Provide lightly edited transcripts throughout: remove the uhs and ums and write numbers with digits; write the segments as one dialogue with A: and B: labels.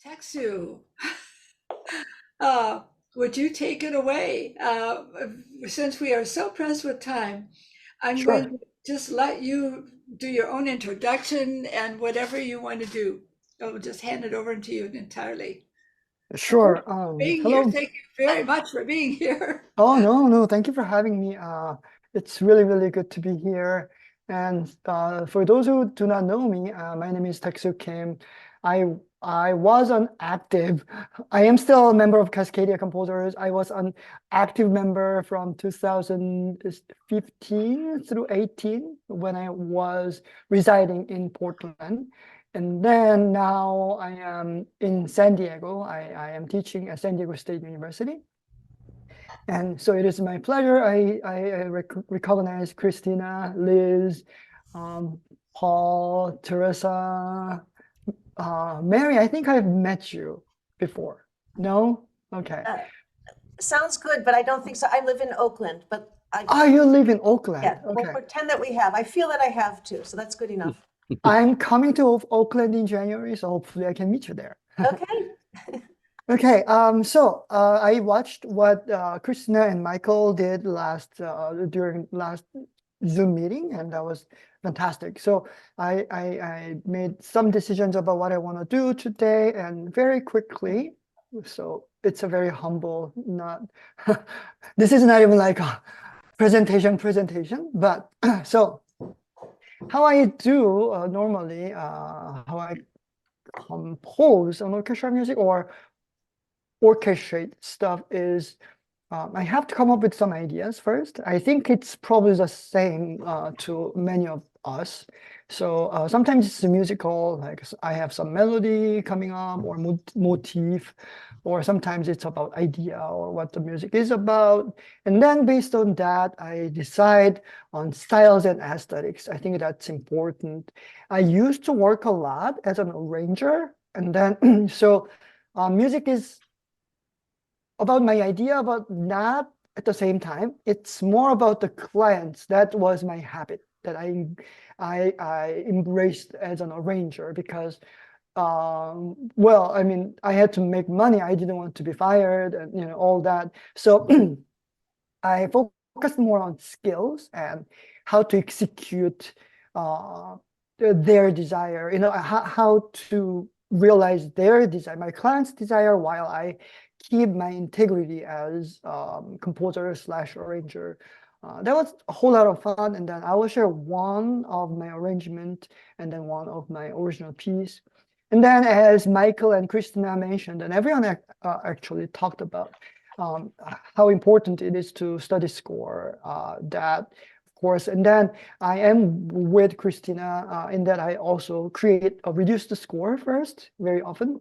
A: Texu, uh, would you take it away? Since we are so pressed with time, I'm going
B: Sure,
A: to just let you do your own introduction and whatever you want to do. I'll just hand it over to you entirely. And thank you
B: sure.
A: for being here.
B: Hello.
A: Thank you very much for being here.
B: Oh, no, no. Thank you for having me. It's really, really good to be here. And for those who do not know me, my name is Texu Kim. I I was an active. I am still a member of Cascadia Composers. I was an active member from 2015 through 18 when I was residing in Portland. And then now I am in San Diego. I am teaching at San Diego State University. And so it is my pleasure. I recognize Christina, Liz, um, Paul, Teresa, Mary. I think I've met you before. No? Okay.
C: Uh, Sounds good, but I don't think so. I live in Oakland, but
B: Ah, you live in Oakland.
C: yeah, we'll
B: Okay.
C: pretend that we have. I feel that I have too, so that's good enough.
B: I'm coming to Oakland in January, so hopefully I can meet you there.
C: Okay.
B: Okay, so I watched what Christina and Michael did during last Zoom meeting, and that was fantastic. So I made some decisions about what I want to do today, and very quickly. So it's a very humble, not this is not even like a presentation, but so how I do normally, how I compose an orchestra music or orchestrate stuff is I have to come up with some ideas first. I think it's probably the same to many of us. So sometimes it's musical, like I have some melody coming up or motif, or sometimes it's about idea or what the music is about. And then based on that, I decide on styles and aesthetics. I think that's important. I used to work a lot as an arranger, and then so music is about my idea, but not at the same time. It's more about the clients. That was my habit that I embraced as an arranger because well, I mean, I had to make money. I didn't want to be fired and all that. So I focused more on skills and how to execute their desire, how to realize their desire, my client's desire, while I keep my integrity as composer slash arranger. That was a whole lot of fun. And then I will share one of my arrangement and then one of my original piece. And then as Michael and Christina mentioned, and everyone actually talked about, how important it is to study score, that of course, and then I am with Christina in that I also create a reduced score first very often.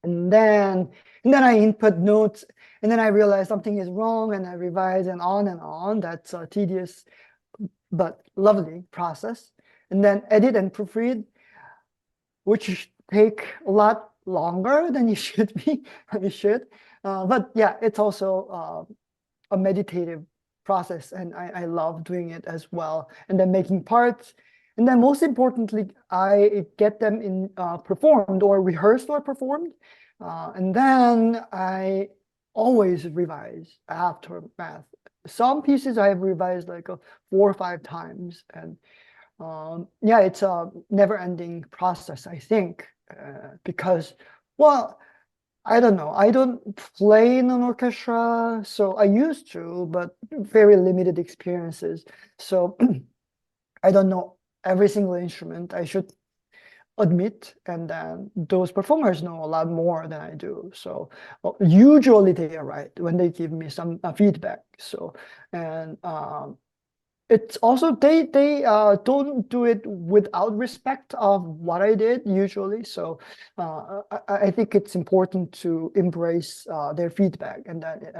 B: And then I input notes, and then I realize something is wrong, and I revise and on and on. That's a tedious but lovely process. And then edit and proofread, which take a lot longer than you should be. You should, but yeah, it's also a meditative process, and I love doing it as well. And then making parts, and then most importantly, I get them in performed or rehearsed or performed, and then I always revise after math. Some pieces I have revised like 4 or 5 times, and yeah, it's a never-ending process, I think, because, well, I don't know. I don't play in an orchestra, so I used to, but very limited experiences. So I don't know every single instrument, I should admit, and then those performers know a lot more than I do. So usually they are right when they give me some feedback. So, and it's also they don't do it without respect of what I did usually. So I think it's important to embrace their feedback and then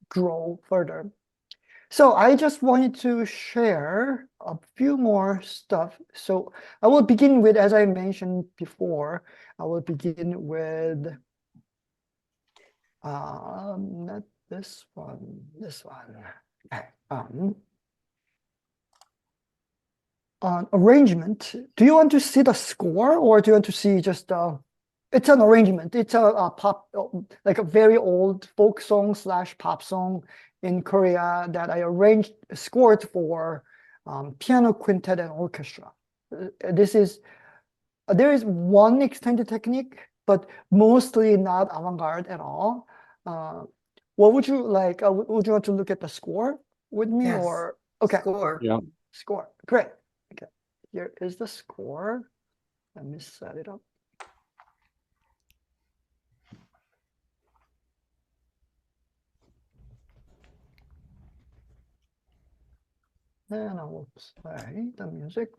B: grow further. So I just wanted to share a few more stuff. So I will begin with, as I mentioned before, I will begin with not this one, this one. Okay. On arrangement, do you want to see the score or do you want to see just It's an arrangement. It's a pop, like a very old folk song / pop song in Korea that I arranged, scored for piano quintet and orchestra. This is, there is one extended technique, but mostly not avant-garde at all. What would you like? Would you want to look at the score with me,
A: Yes.
B: or okay?
A: Score.
D: Yeah.
B: Score. Great. Okay. Here is the score. Let me set it up. Then I will play the music.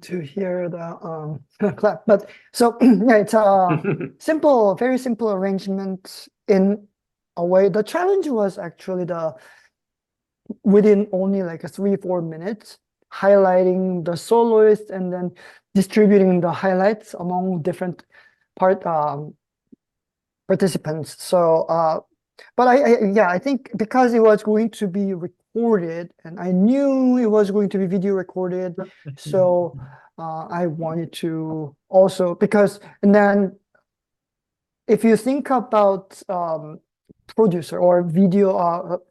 B: to hear the clap. But so yeah, it's a simple, very simple arrangement in a way. The challenge was actually within only like 3-4 minutes, highlighting the soloist and then distributing the highlights among different participants. So, but I think because it was going to be recorded, and I knew it was going to be video recorded, so I wanted to also and then if you think about producer or video,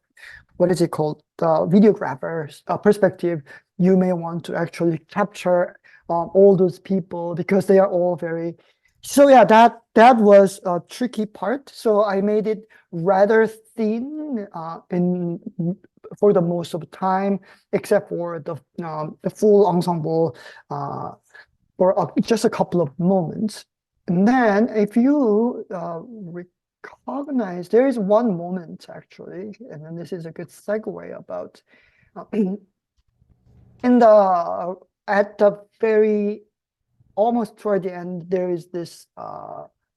B: what is it called? Videographer's perspective, you may want to actually capture all those people because they are all very. So yeah, that was a tricky part. So I made it rather thin for the most of the time, except for the full ensemble for just a couple of moments. And then if you recognize, there is one moment actually, and then this is a good segue about at the very almost toward the end, there is this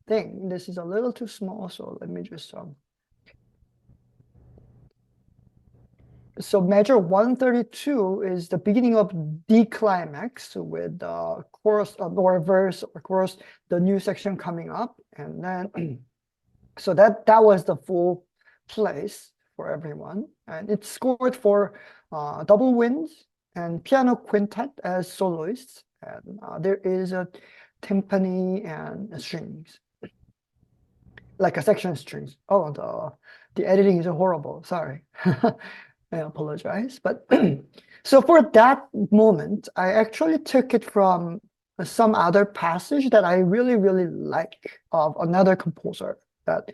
B: thing. This is a little too small, so let me just so measure 132 is the beginning of D climax with the chorus or verse or chorus, the new section coming up, and then so that was the full place for everyone, and it's scored for double winds and piano quintet as soloists, and there is a timpani and strings, like a section strings. Oh, the editing is horrible. Sorry. I apologize. But so for that moment, I actually took it from some other passage that I really, really like of another composer that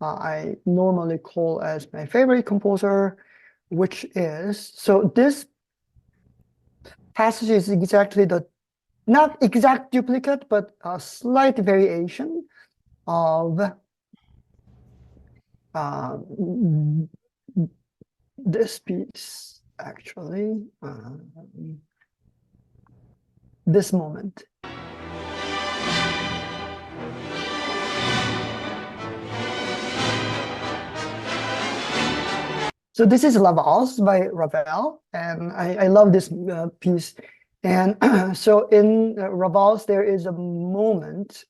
B: I normally call as my favorite composer, which is, so this passage is exactly not exact duplicate, but a slight variation of this piece, actually, this moment. So this is La Valse by Ravel, and I love this piece. And so in Raval's, there is a moment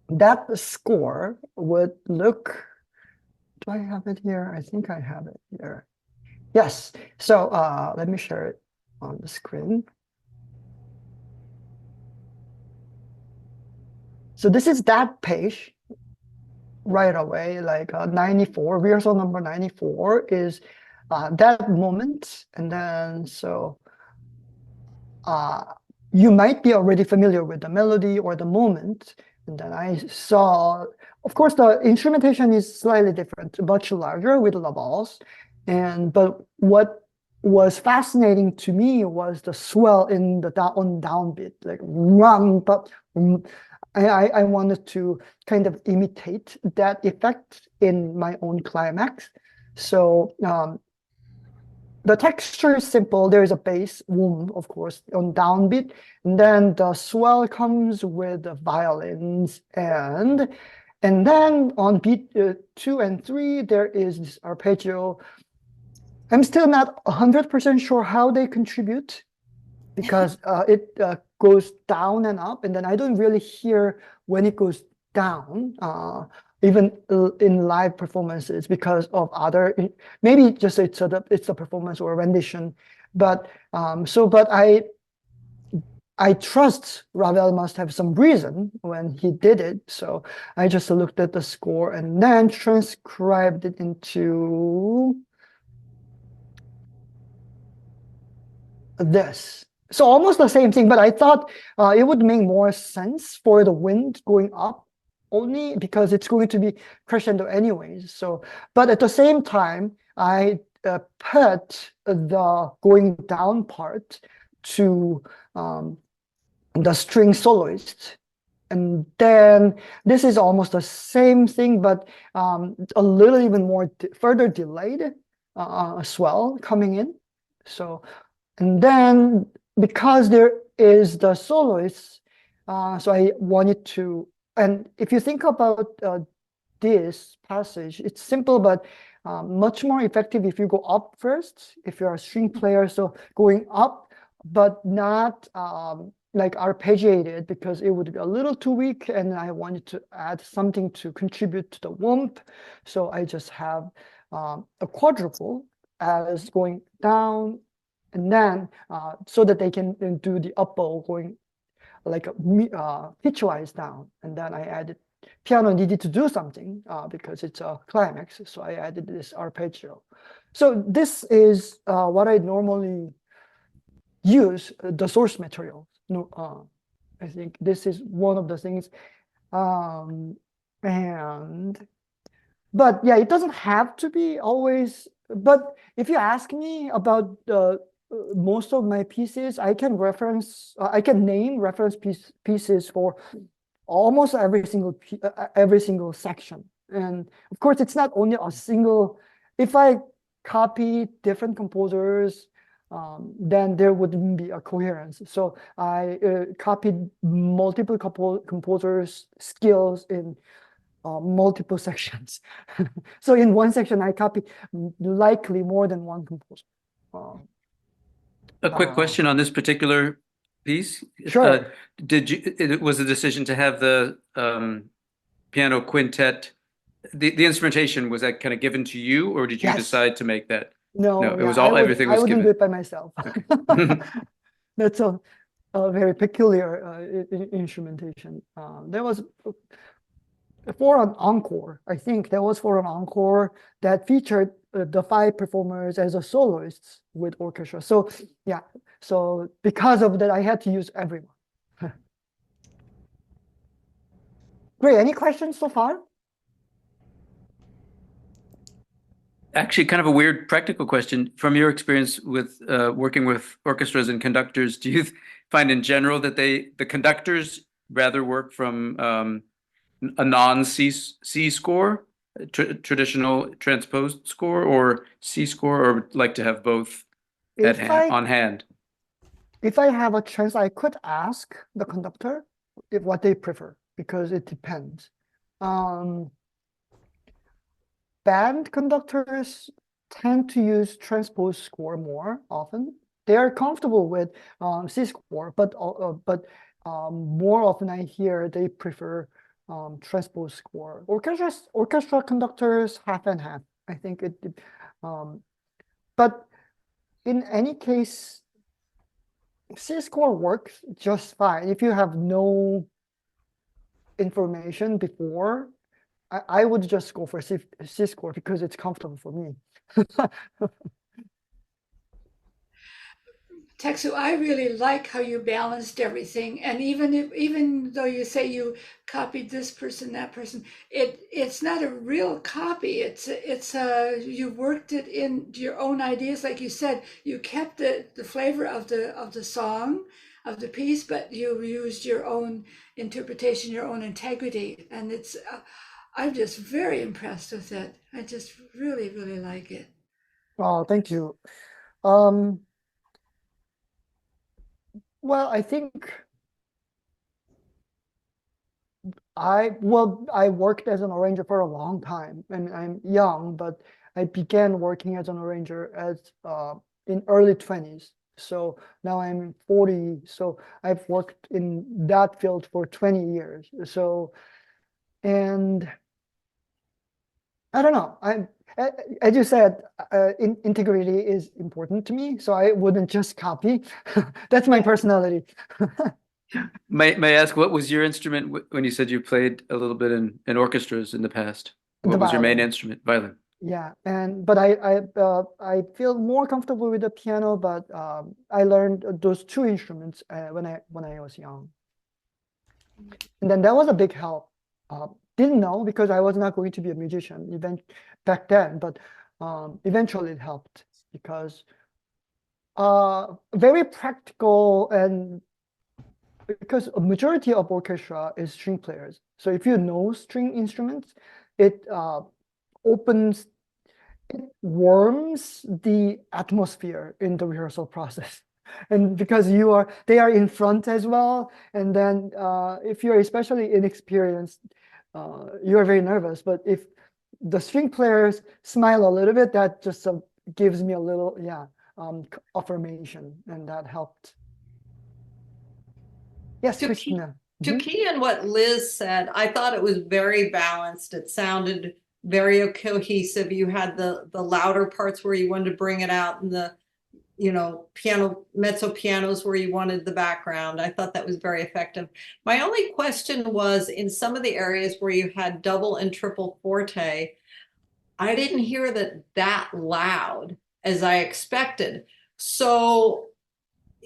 B: that the score would look. Do I have it here? I think I have it here. Yes. So let me share it on the screen. So this is that page right away, like 94, rehearsal number 94 is that moment. And then so you might be already familiar with the melody or the moment. And then I saw, of course, the instrumentation is slightly different, much larger with La Valse. But what was fascinating to me was the swell in the downbeat, like run, but I wanted to kind of imitate that effect in my own climax. So the texture is simple. There is a bass, of course, on downbeat. And then the swell comes with the violins. And then on beat 2 and 3, there is this arpeggio. I'm still not 100% sure how they contribute, because it goes down and up, and then I don't really hear when it goes down, even in live performances, because of other, maybe just it's a performance or a rendition, but I trust Ravel must have some reason when he did it, so I just looked at the score and then transcribed it into this. So almost the same thing, but I thought it would make more sense for the wind going up only because it's going to be crescendo anyways. So, but at the same time, I put the going down part to the string soloist. And then this is almost the same thing, but a little even more further delayed swell coming in. So, and then because there is the soloists. So I wanted to, and if you think about this passage, it's simple, but much more effective if you go up first, if you're a string player. So going up, but not like arpeggiated, because it would be a little too weak, and I wanted to add something to contribute to the warmth. So I just have a quadruple as going down, and then so that they can then do the up bow going like pitchwise down. And then I added piano needed to do something because it's a climax, so I added this arpeggio. So this is what I normally use, the source material. No, I think this is one of the things. But yeah, it doesn't have to be always. But if you ask me about most of my pieces, I can name reference pieces for almost every single section. And of course, it's not only a single. If I copy different composers, then there wouldn't be a coherence. So I copied multiple composers' skills in multiple sections. So in one section, I copied likely more than one composer.
D: A quick question on this particular piece.
B: Sure.
D: Was the decision to have the piano quintet, the instrumentation, was that kind of given to you, or did you
B: Yes.
D: decide to make that?
B: No,
D: No, it
B: yeah,
D: was all, everything was
B: I wouldn't
D: given.
B: do it by myself. That's a very peculiar instrumentation. There was for an encore, I think there was for an encore that featured the 5 performers as a soloists with orchestra. So yeah, so because of that, I had to use everyone. Great, any questions so far?
D: Actually, kind of a weird practical question. From your experience with working with orchestras and conductors, do you find in general that the conductors rather work from a non-C score, traditional transposed score, or C score, or would like to have both on hand?
B: If I have a chance, I could ask the conductor what they prefer, because it depends. Band conductors tend to use transpose score more often. They are comfortable with C score, but more often I hear they prefer transpose score. Orchestra conductors, half and half. I think but in any case, C score works just fine if you have no information before. I would just go for C score because it's comfortable for me.
A: Texu, I really like how you balanced everything, and even though you say you copied this person, that person, it's not a real copy. It's you worked it into your own ideas, like you said. You kept the flavor of the song, of the piece, but you used your own interpretation, your own integrity, and it's. I'm just very impressed with it. I just really, really like it.
B: Oh, thank you. Well, I think I worked as an arranger for a long time, and I'm young, but I began working as an arranger in early 20s. So now I'm 40, so I've worked in that field for 20 years. So, and I don't know, as you said, integrity is important to me, so I wouldn't just copy. That's my personality.
D: May I ask, what was your instrument when you said you played a little bit in orchestras in the past? What was your main instrument? Violin.
B: Yeah, but I feel more comfortable with the piano, but I learned those 2 instruments when I was young, and then that was a big help. Didn't know because I was not going to be a musician even back then, but eventually it helped because very practical, and because a majority of orchestra is string players. So if you know string instruments, it warms the atmosphere in the rehearsal process. And because they are in front as well. And then if you're especially inexperienced, you're very nervous. But if the string players smile a little bit, that just gives me a little, affirmation, and that helped. Yes,
E: To
B: Christina.
E: To key in what Liz said, I thought it was very balanced. It sounded very cohesive. You had the louder parts where you wanted to bring it out, and the piano, mezzo pianos where you wanted the background. I thought that was very effective. My only question was, in some of the areas where you had double and triple forte, I didn't hear that loud as I expected. So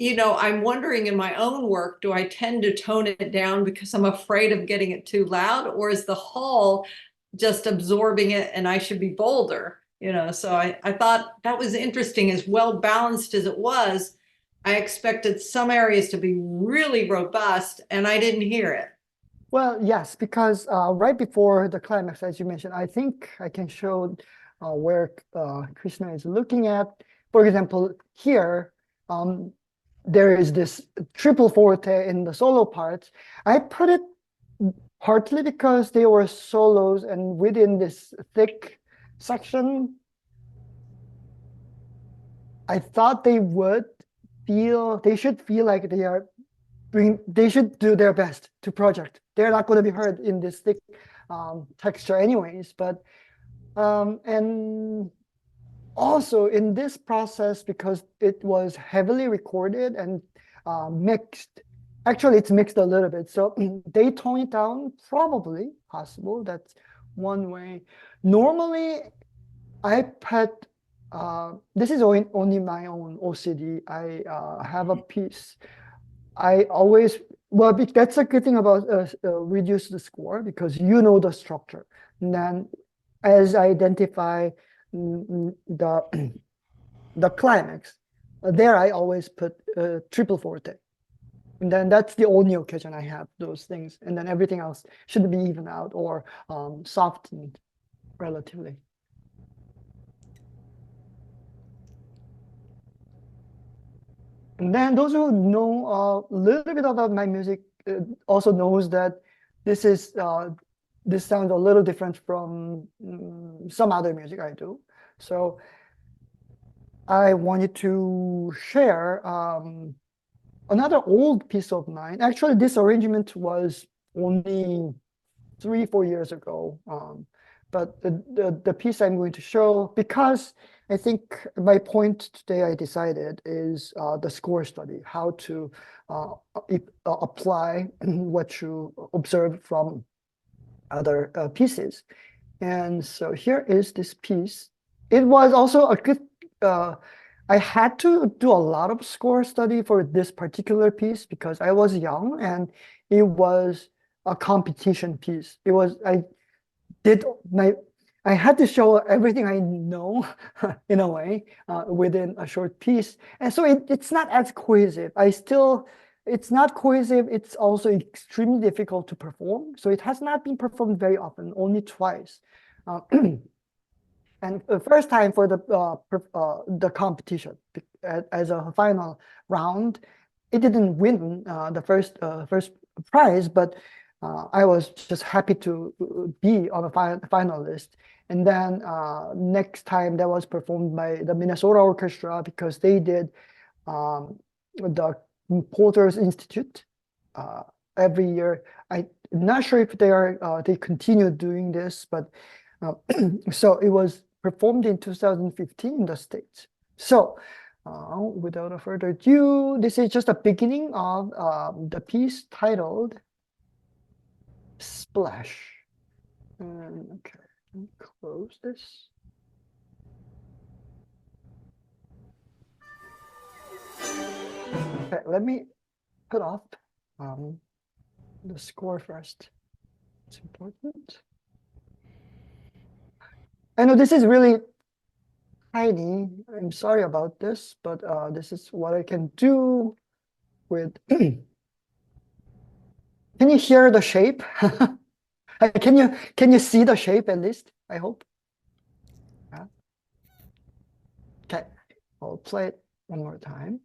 E: I'm wondering in my own work, do I tend to tone it down because I'm afraid of getting it too loud, or is the hall just absorbing it and I should be bolder? So I thought that was interesting. As well balanced as it was, I expected some areas to be really robust, and I didn't hear it.
B: Well, yes, because right before the climax, as you mentioned, I think I can show where Krishna is looking at. For example, here, there is this triple forte in the solo parts. I put it partly because they were solos, and within this thick section, I thought they should feel like they should do their best to project. They're not going to be heard in this thick texture anyways, but and also in this process, because it was heavily recorded and mixed, actually it's mixed a little bit, so they tone it down, probably possible. That's one way. Normally I put this is only my own OCD. I have a piece. I always, that's a good thing about reduce the score, because the structure. And then as I identify the climax, there I always put triple forte. And then that's the only occasion I have those things. And then everything else should be even out or softened relatively. And then those who know a little bit about my music also knows that this sounds a little different from some other music I do. So I wanted to share another old piece of mine. Actually, this arrangement was only 3-4 years ago. But the piece I'm going to show, because I think my point today, I decided, is the score study, how to apply what you observe from other pieces. And so here is this piece. It was also a good, I had to do a lot of score study for this particular piece because I was young and it was a competition piece. I had to show everything I know in a way within a short piece. And so it's not as cohesive. It's not cohesive. It's also extremely difficult to perform. So it has not been performed very often, only twice. And the first time for the competition as a final round, it didn't win the first prize, but I was just happy to be on a finalist. And then next time that was performed by the Minnesota Orchestra, because they did the Composers Institute every year. I'm not sure if they continue doing this, but so it was performed in 2015 in the States. So without further ado, this is just a beginning of the piece titled Splash. Okay, close this. Okay, let me put off the score first. It's important. I know this is really tiny. I'm sorry about this, but this is what I can do with. Can you hear the shape? Can you see the shape at least? I hope. Yeah. Okay, I'll play it one more time.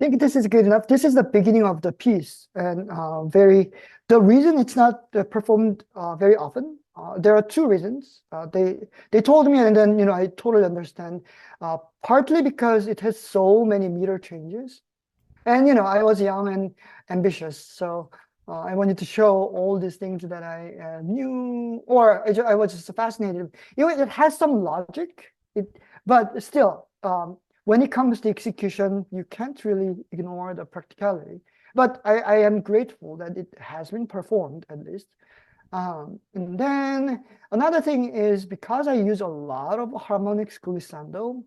B: I think this is good enough. This is the beginning of the piece, and the reason it's not performed very often. There are two reasons. They told me, and then I totally understand. Partly because it has so many meter changes, and I was young and ambitious, so I wanted to show all these things that I knew, or I was just fascinated. It has some logic, but still. When it comes to execution, you can't really ignore the practicality. But I am grateful that it has been performed at least. And then another thing is because I use a lot of harmonics glissando,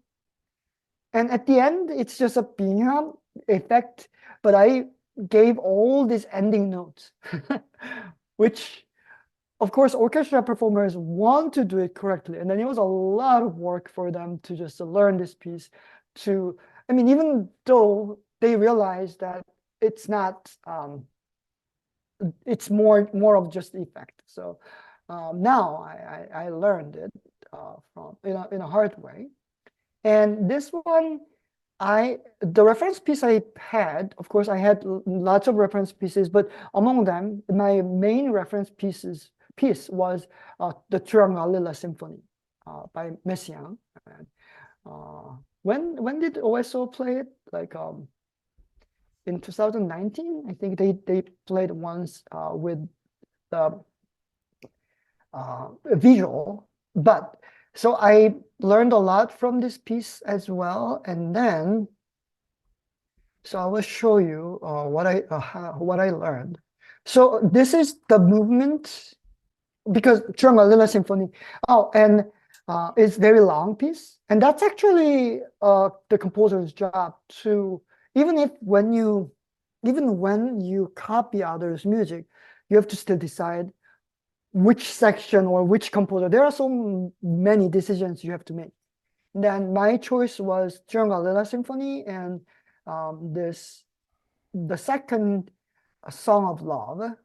B: and at the end it's just a bingham effect, but I gave all these ending notes, which of course orchestra performers want to do it correctly. And then it was a lot of work for them to just learn this piece. Even though they realize that it's not, it's more of just effect. So now I learned it from in a hard way. And this one, the reference piece I had, of course, I had lots of reference pieces, but among them, my main reference piece was the Turangalila Symphony by Messiaen. When did OSO play it? Like in 2019, I think they played once with the visual. But so I learned a lot from this piece as well, and then so I will show you what I learned. So this is the movement, because Turangalila Symphony. Oh, and it's very long piece, and that's actually the composer's job to, even when you copy others' music, you have to still decide which section or which composer. There are so many decisions you have to make. And then my choice was Turangalila Symphony and the second Song of Love.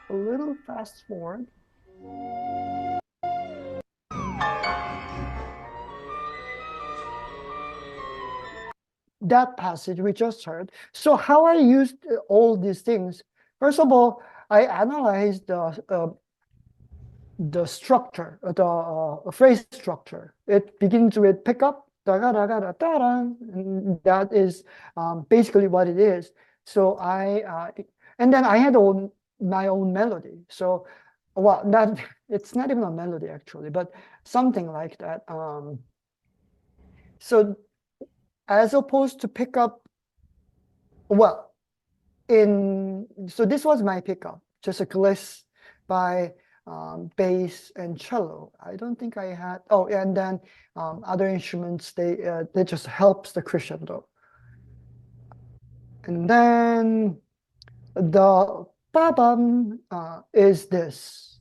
B: A little fast forward. That passage we just heard. So how I used all these things. First of all, I analyzed the structure, the phrase structure. It begins with pick up, and that is basically what it is. So and then I had my own melody. So well, not it's not even a melody actually, but something like that. So as opposed to pick up, well, so this was my pickup, just a gliss by bass and cello. I don't think I had, oh, and then other instruments, they just helps the crescendo. And then the ba-bum is this.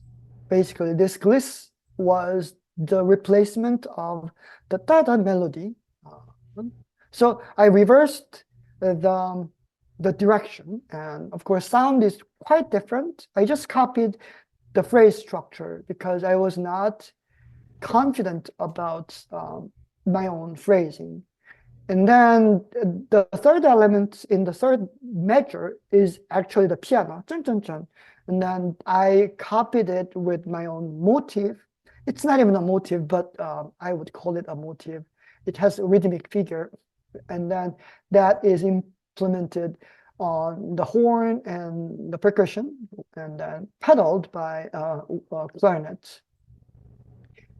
B: Basically, this gliss was the replacement of the da-da melody. So I reversed the direction, and of course, sound is quite different. I just copied the phrase structure because I was not confident about my own phrasing. And then the third element in the third measure is actually the piano. Chun, chun, chun. And then I copied it with my own motive. It's not even a motive, but I would call it a motive. It has a rhythmic figure. And then that is implemented on the horn and the percussion, and then pedaled by clarinets.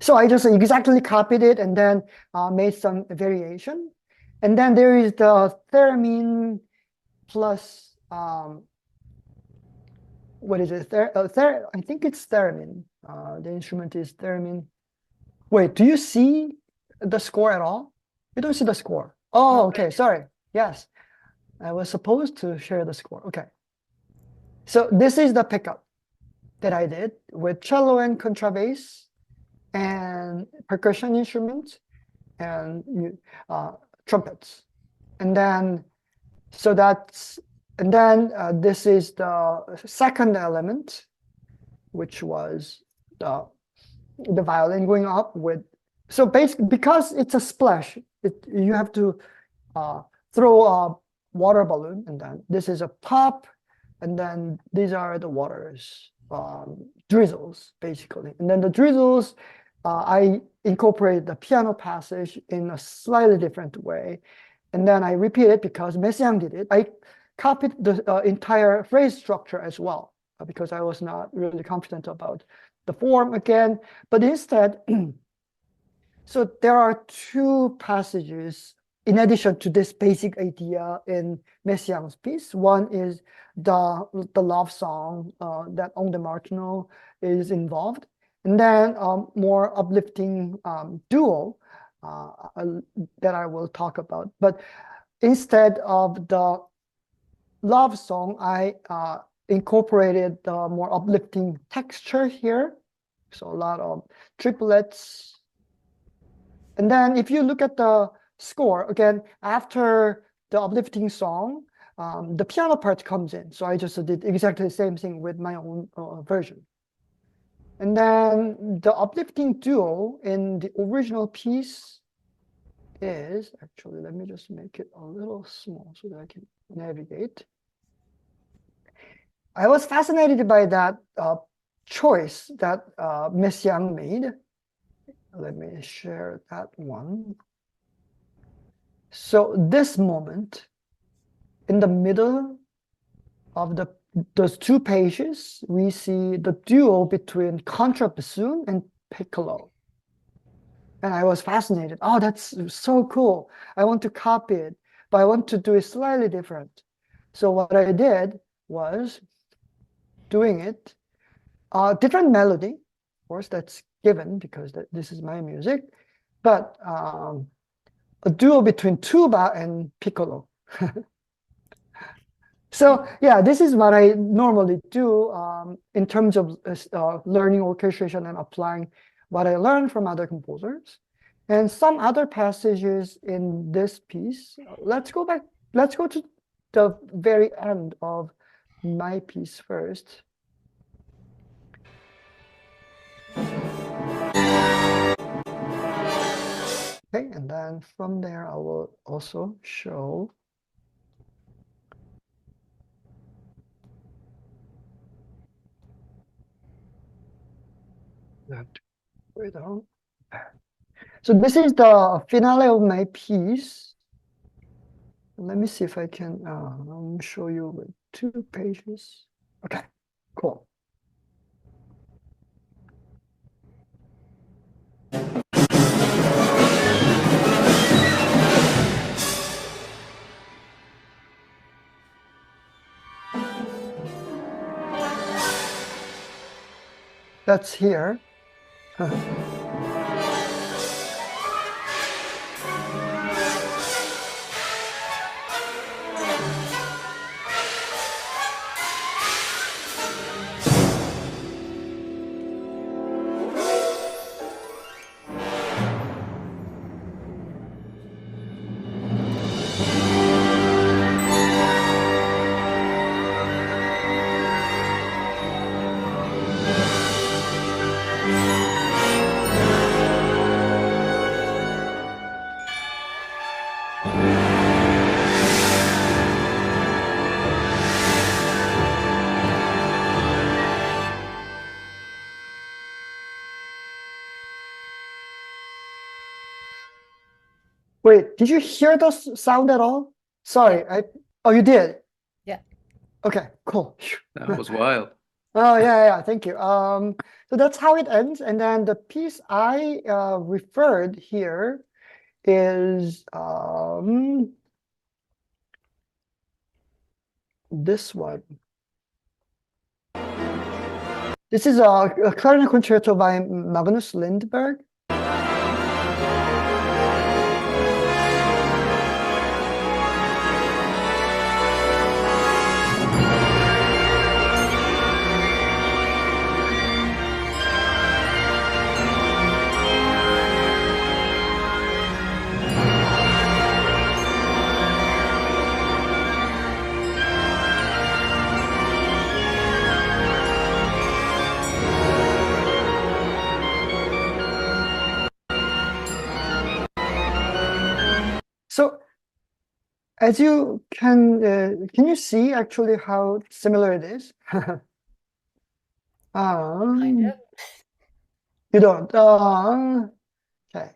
B: So I just exactly copied it and then made some variation. And then there is the theremin plus, what is it? I think it's theremin. The instrument is theremin. Wait, do you see the score at all? You don't see the score. Oh, okay, sorry. Yes, I was supposed to share the score. Okay. So this is the pickup that I did with cello and contrabass and percussion instruments and trumpets. And then, so that's, and then this is the second element, which was the violin going up with, so basically, because it's a splash, you have to throw a water balloon, and then this is a pop, and then these are the waters, drizzles, basically. And then the drizzles, I incorporate the piano passage in a slightly different way. And then I repeat it because Messiaen did it. I copied the entire phrase structure as well, because I was not really confident about the form again. But instead, so there are two passages in addition to this basic idea in Messiaen's piece. One is the love song that on the marginal is involved. And then more uplifting duo that I will talk about. But instead of the love song, I incorporated the more uplifting texture here. So a lot of triplets. And then if you look at the score, again, after the uplifting song, the piano part comes in. So I just did exactly the same thing with my own version. And then the uplifting duo in the original piece is, actually, let me just make it a little small so that I can navigate. I was fascinated by that choice that Messiaen made. Let me share that one. So this moment in the middle of those two pages, we see the duo between contrabassoon and piccolo. And I was fascinated. Oh, that's so cool. I want to copy it, but I want to do it slightly different. So what I did was doing it, different melody, of course, that's given because this is my music, but a duo between tuba and piccolo. So yeah, this is what I normally do in terms of learning orchestration and applying what I learned from other composers. And some other passages in this piece, let's go back, let's go to the very end of my piece first. Okay, and then from there, I will also show that. Wait on. So this is the finale of my piece. Let me see if I can show you with 2 pages. Okay, cool. That's here. Wait, did you hear the sound at all? Sorry, oh, you did?
F: Yeah.
B: Okay, cool. Phew.
D: That was wild.
B: Oh, yeah, thank you. So that's how it ends. And then the piece I referred here is this one. This is a clarinet concerto by Magnus Lindberg. So as you can you see actually how similar it is?
F: Kind of.
B: You don't. Okay.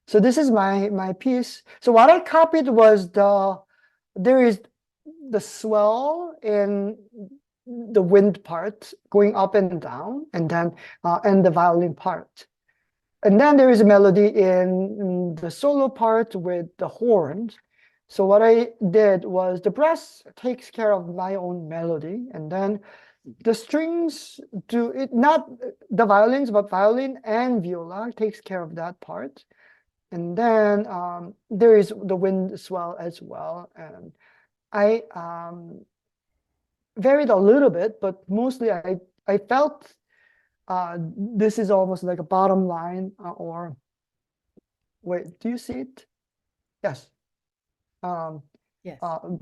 B: So this is my piece. So what I copied was there is the swell in the wind part going up and down, and then and the violin part. And then there is a melody in the solo part with the horns. So what I did was the brass takes care of my own melody, and then the strings do it, not the violins, but violin and viola takes care of that part. And then there is the wind swell as well. And I varied a little bit, but mostly I felt this is almost like a bottom line or wait, do you see it? Yes.
F: Yes.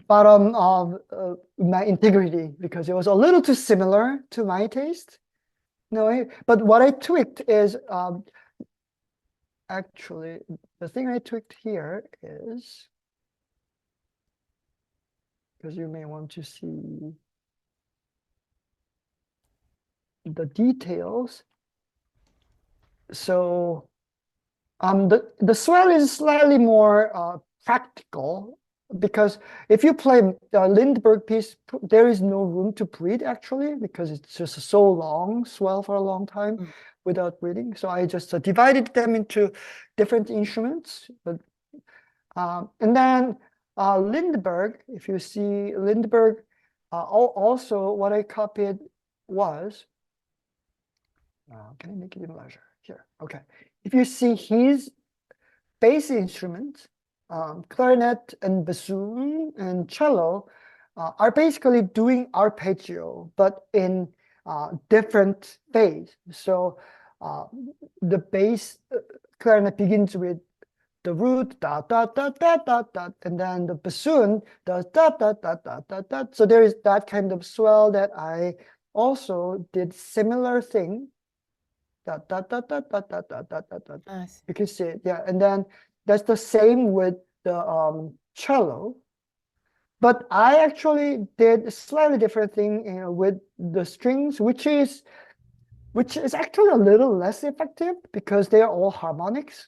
B: Bottom of my integrity, because it was a little too similar to my taste. No, but what I tweaked is actually the thing I tweaked here is, because you may want to see the details. So the swell is slightly more practical, because if you play a Lindbergh piece, there is no room to breathe actually, because it's just so long, swell for a long time without breathing. So I just divided them into different instruments. But, and then Lindbergh, if you see Lindbergh, also what I copied was, can I make it in larger? Here, okay. If you see his bass instruments, clarinet and bassoon and cello are basically doing arpeggio, but in different phase. So the bass clarinet begins with the root da da da da da da, and then the bassoon does da da da da da da. So there is that kind of swell that I also did similar thing. Da da da da da da da da da da.
F: I see.
B: You can see it, yeah. And then that's the same with the cello. But I actually did a slightly different thing with the strings, which is actually a little less effective because they are all harmonics.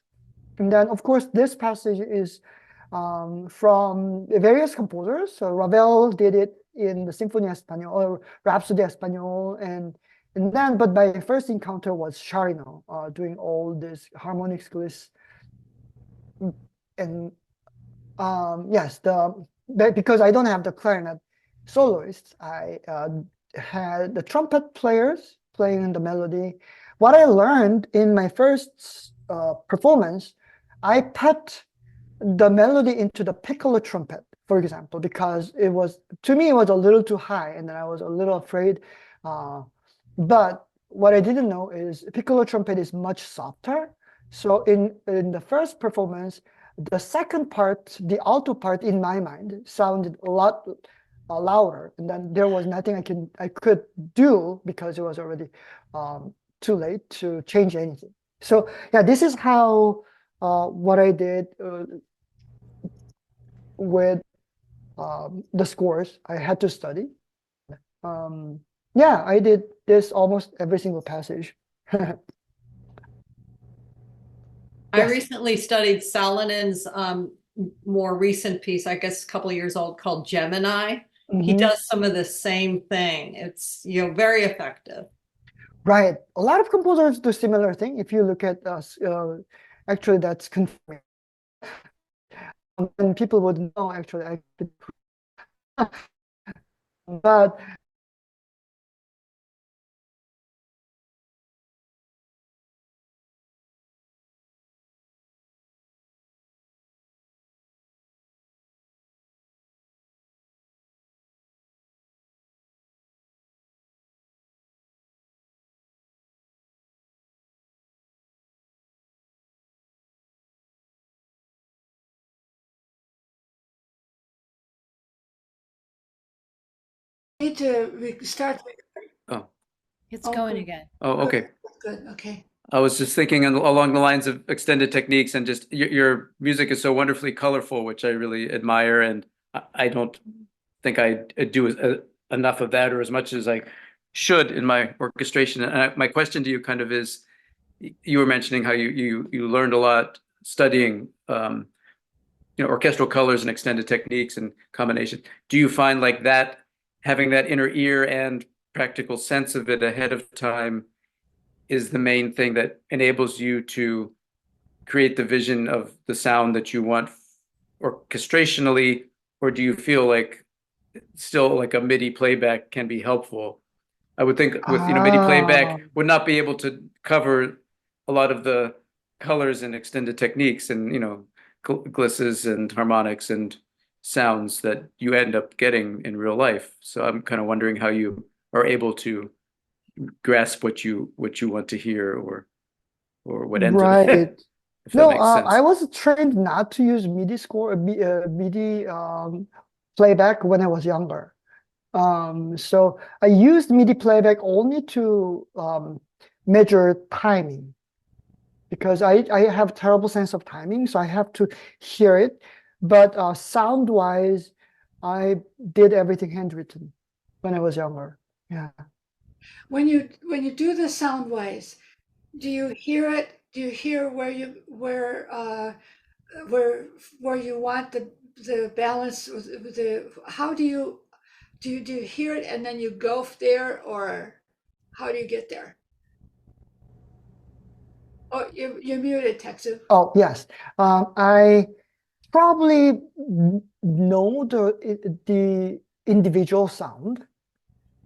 B: And then, of course, this passage is from various composers. So Ravel did it in the Sinfonia Española or Rhapsody Español, and then, but my first encounter was Charino doing all this harmonics gliss. And yes, because I don't have the clarinet soloists, I had the trumpet players playing the melody. what I learned in my first performance, I put the melody into the piccolo trumpet, for example, because it was, to me, it was a little too high, and then I was a little afraid. But what I didn't know is piccolo trumpet is much softer. So in the first performance, the second part, the alto part in my mind sounded a lot louder, and then there was nothing I could do because it was already too late to change anything. So yeah, this is how what I did with the scores I had to study. Yeah, I did this almost every single passage.
E: I
B: Yes.
E: recently studied Salonin's more recent piece, I guess a couple of years old, called Gemini. He
B: Mhm.
E: does some of the same thing. It's, you know, very effective.
B: Right. A lot of composers do similar thing. If you look at us, actually, that's confirming. And people would know actually. But
A: Need to start.
D: Oh,
F: It's
A: Oh,
F: going
A: good.
F: again.
D: oh, okay.
A: Good, okay.
D: I was just thinking along the lines of extended techniques, and just your music is so wonderfully colorful, which I really admire. And I don't think I do enough of that, or as much as I should in my orchestration. And my question to you kind of is, you were mentioning how you learned a lot studying orchestral colors and extended techniques and combination. Do you find like that, having that inner ear and practical sense of it ahead of time, is the main thing that enables you to create the vision of the sound that you want orchestrationally? Or do you feel like still like a MIDI playback can be helpful? I would think with MIDI playback would not be able to cover a lot of the colors and extended techniques and glisses and harmonics and sounds that you end up getting in real life. So I'm kind of wondering how you are able to grasp what you want to hear, or what ends up,
B: right.
D: if that
B: No,
D: makes sense.
B: I was trained not to use MIDI score, MIDI playback when I was younger. So I used MIDI playback only to measure timing, because I have terrible sense of timing, so I have to hear it. But sound-wise, I did everything handwritten when I was younger. Yeah.
A: When you do the sound wise, do you hear it? Do you hear where you want the balance? How do you hear it and then you go there, or how do you get there? Oh, you're muted, Texu.
B: Oh, yes. I probably know the individual sound,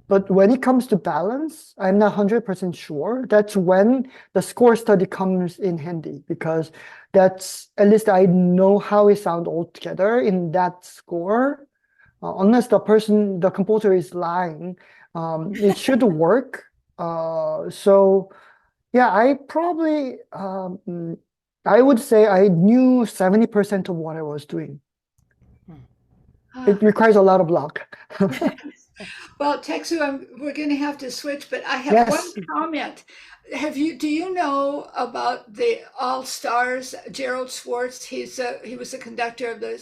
B: but when it comes to balance, I'm not 100% sure. That's when the score study comes in handy, because that's, at least I know how it sounds all together in that score. Unless the composer is lying, it should work. So yeah, I probably, I would say I knew 70% of what I was doing. It requires a lot of luck.
A: Well, Texu, we're going to have to switch, but I have
B: Yes.
A: one comment. Do you know about the All Stars, Gerald Schwartz? He was a conductor of the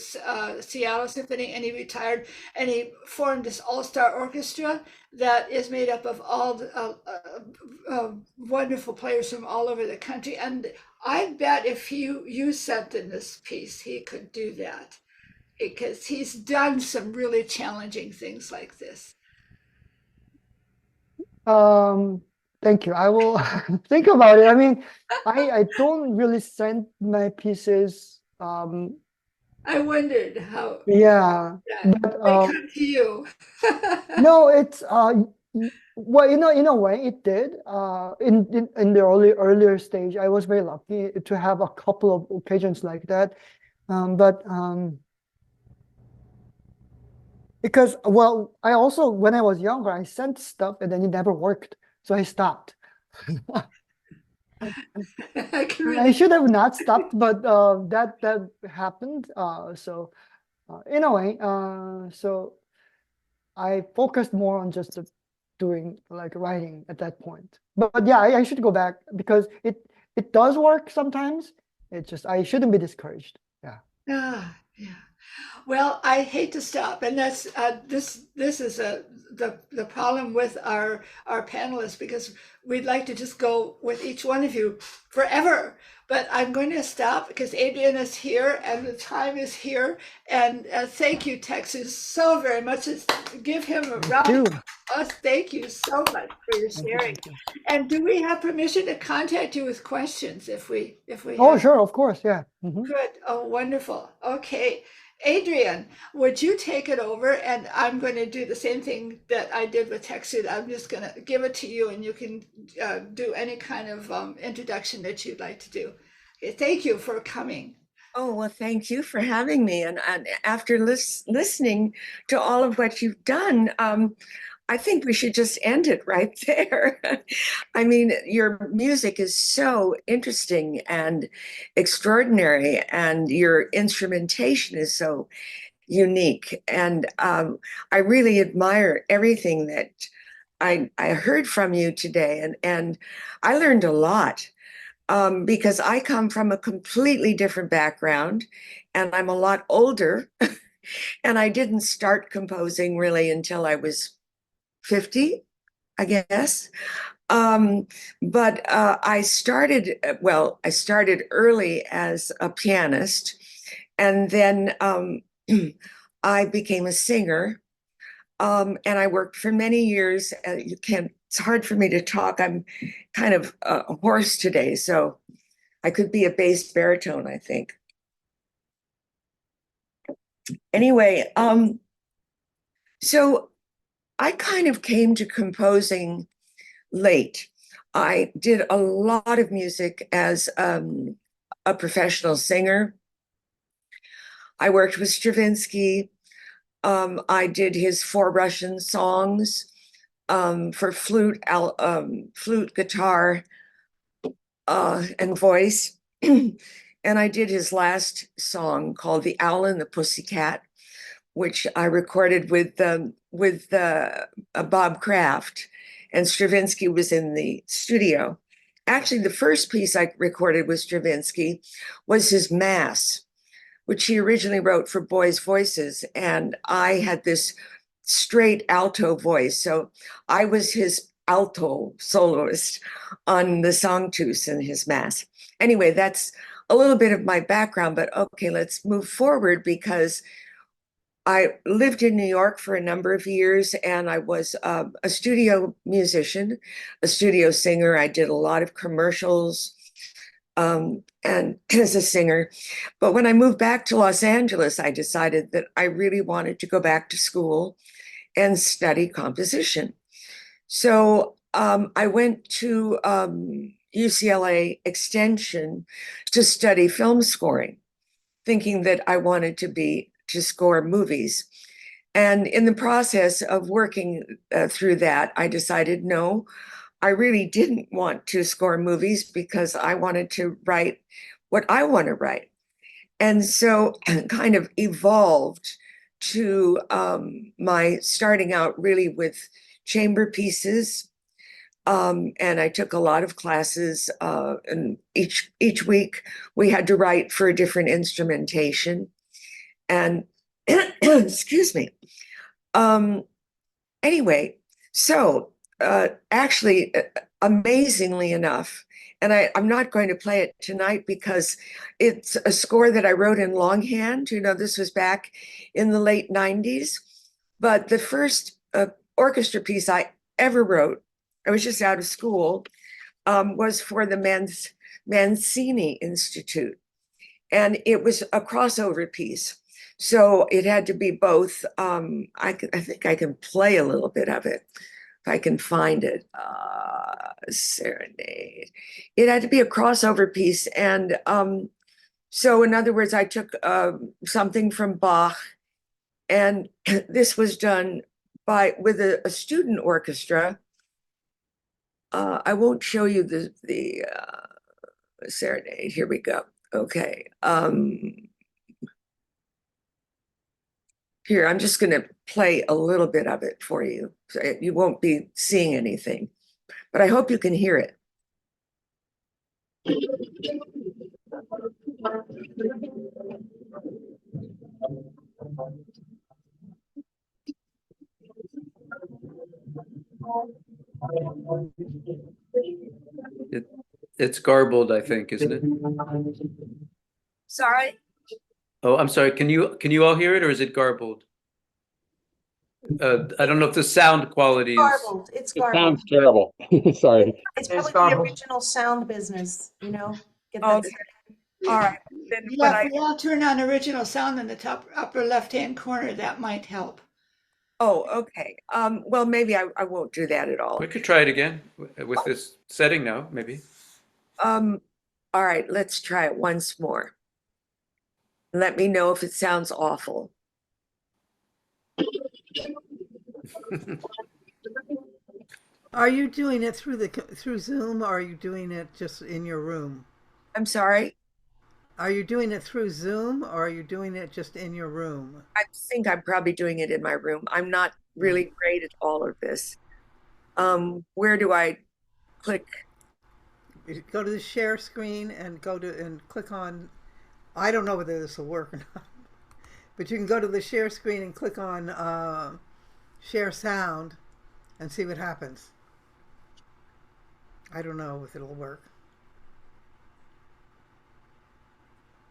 A: Seattle Symphony, and he retired, and he formed this all-star orchestra that is made up of all the wonderful players from all over the country. And I bet if you sent in this piece, he could do that, because he's done some really challenging things like this.
B: Thank you. I will think about it. I mean, I don't really send my pieces.
A: I wondered how
B: Yeah,
A: that
B: but
A: they come to you.
B: no, it's Well, in a way, it did. In the earlier stage, I was very lucky to have a couple of occasions like that. But because, well, I also, when I was younger, I sent stuff and then it never worked, so I stopped.
A: I can
B: I
A: relate.
B: should have not stopped, but that happened. So in a way, so I focused more on just doing like writing at that point. But yeah, I should go back because it does work sometimes. It just I shouldn't be discouraged. Yeah.
A: Yeah. Well, I hate to stop, and that's this is the problem with our panelists, because we'd like to just go with each one of you forever. But I'm going to stop because Adrienne is here and the time is here. And thank you, Texu, so very much. Give him a round
B: you.
A: of applause. Thank you so much for your
B: Thank you,
A: sharing.
B: thank you.
A: And do we have permission to contact you with questions if we
B: Oh,
A: have?
B: sure, of course, yeah. Mhm.
A: Good. Oh, wonderful. Okay. Adrienne, would you take it over? And I'm going to do the same thing that I did with TechSuite. I'm just going to give it to you, and you can do any kind of introduction that you'd like to do. Okay, thank you for coming.
G: Oh, well, thank you for having me. And after listening to all of what you've done, I think we should just end it right there. I mean, your music is so interesting and extraordinary, and your instrumentation is so unique. And I really admire everything that I heard from you today. And I learned a lot because I come from a completely different background and I'm a lot older. And I didn't start composing really until I was 50, I guess. But I started, well, I started early as a pianist, and then I became a singer. And I worked for many years. You can't, it's hard for me to talk. I'm kind of hoarse today, so I could be a bass baritone, I think. Anyway, so I kind of came to composing late. I did a lot of music as a professional singer. I worked with Stravinsky. I did his four Russian songs for flute, flute, guitar, and voice. And I did his last song called "The Owl and the Pussycat," which I recorded with Bob Kraft, and Stravinsky was in the studio. Actually, the first piece I recorded with Stravinsky was his Mass, which he originally wrote for Boys' Voices, and I had this straight alto voice, so I was his alto soloist on the Songtus in his Mass. Anyway, that's a little bit of my background, but okay, let's move forward because I lived in New York for a number of years, and I was a studio musician, a studio singer. I did a lot of commercials and as a singer. But when I moved back to Los Angeles, I decided that I really wanted to go back to school and study composition. So I went to UCLA Extension to study film scoring, thinking that I wanted to score movies. And in the process of working through that, I decided, no, I really didn't want to score movies because I wanted to write what I want to write. And so kind of evolved to my starting out really with chamber pieces. And I took a lot of classes, and each week we had to write for a different instrumentation. And excuse me. Anyway, so actually, amazingly enough, and I'm not going to play it tonight because it's a score that I wrote in longhand. You know, this was back in the late 90s. But the first orchestra piece I ever wrote, I was just out of school, was for the Mancini Institute. And it was a crossover piece. So it had to be both. I think I can play a little bit of it. if I can find it. Serenade. It had to be a crossover piece. And so in other words, I took something from Bach, and this was done with a student orchestra. I won't show you the serenade. Here we go. Okay. Here, I'm just going to play a little bit of it for you. So you won't be seeing anything, but I hope you can hear it.
D: It's garbled, I think, isn't it?
G: Sorry.
D: Oh, I'm sorry. Can you all hear it, or is it garbled? I don't know if the sound quality is.
C: Garbled. It's
H: It
C: garbled.
H: sounds terrible. Sorry.
C: It's
I: It's
C: probably the
I: garbled.
C: original sound business, you know? Get that
G: Okay. All right. Then
A: Yeah,
G: what
A: if we all turn on original sound in the top upper left-hand corner, that might help.
G: Oh, okay. Well, maybe I won't do that at all.
D: We could try it again with this setting now, maybe.
G: All right, let's try it once more. Let me know if it sounds awful.
I: Are you doing it through Zoom, or are you doing it just in your room?
G: I'm sorry.
I: Are you doing it through Zoom, or are you doing it just in your room?
G: I think I'm probably doing it in my room. I'm not really great at all of this. Where do I click?
I: You go to the share screen and click on. I don't know whether this will work or not, but you can go to the share screen and click on share sound and see what happens. I don't know if it'll work.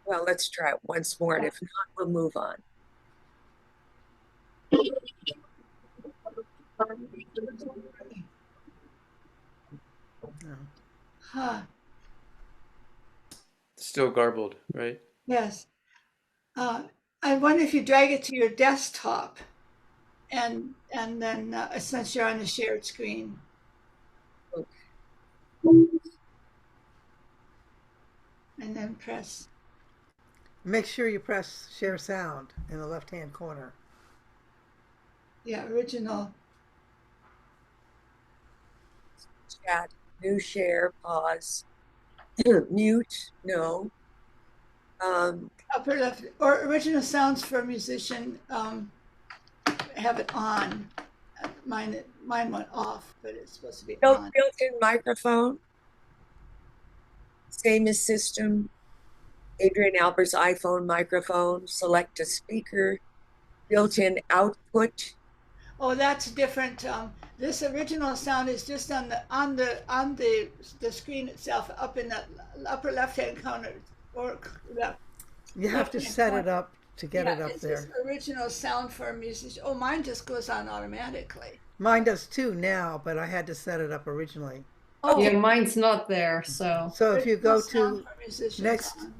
G: Well, let's try it once more, and if not, we'll move on.
I: No.
A: Huh,
D: Still garbled, right?
A: yes. I wonder if you drag it to your desktop and then since you're on a shared screen. And then press.
I: Make sure you press share sound in the left-hand corner.
A: Yeah, original.
G: Chat, new share, pause, mute, no.
A: Upper left or original sounds for a musician. Have it on. Mine went off, but it's supposed to be on.
G: Built-in microphone. Same as system. Adrienne Albert's iPhone microphone. Select a speaker. Built-in output.
A: Oh, that's different. This original sound is just on the screen itself, up in the upper left-hand corner, or the
I: You have to set it up to get it up
A: it's
I: there.
A: just original sound for a musician. Oh, mine just goes on automatically.
I: Mine does too now, but I had to set it up originally.
A: Oh,
E: Yeah, mine's not there, so.
I: So if you go
A: original sound
I: to
A: for musicians
I: next
A: on.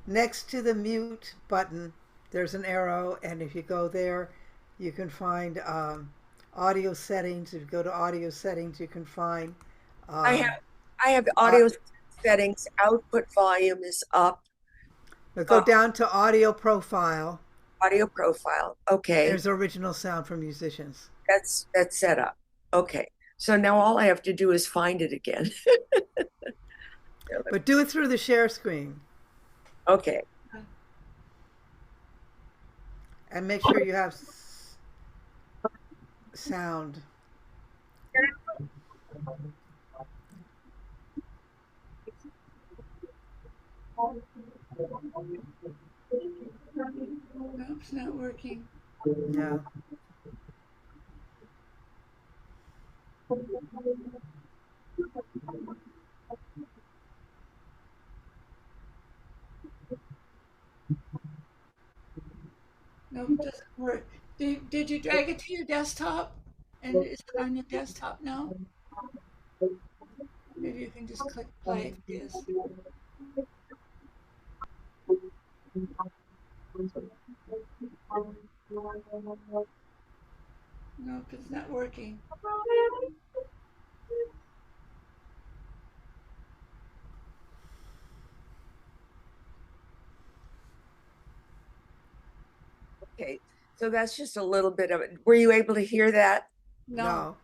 I: next to the mute button, there's an arrow, and if you go there, you can find audio settings. If you go to audio settings, you can find.
G: I have audio settings. Output volume is up.
I: But go down to audio profile.
G: Audio profile. Okay.
I: There's original sound for musicians.
G: That's set up. Okay. So now all I have to do is find it again.
I: But do it through the share screen.
G: Okay.
I: And make sure you have sound.
A: Nope, it's not working.
I: No.
A: Nope, it doesn't work. Did you drag it to your desktop? And is it on your desktop now? Maybe you can just click play if it is. Nope, it's not working.
G: Okay, so that's just a little bit of it. Were you able to hear that?
A: No.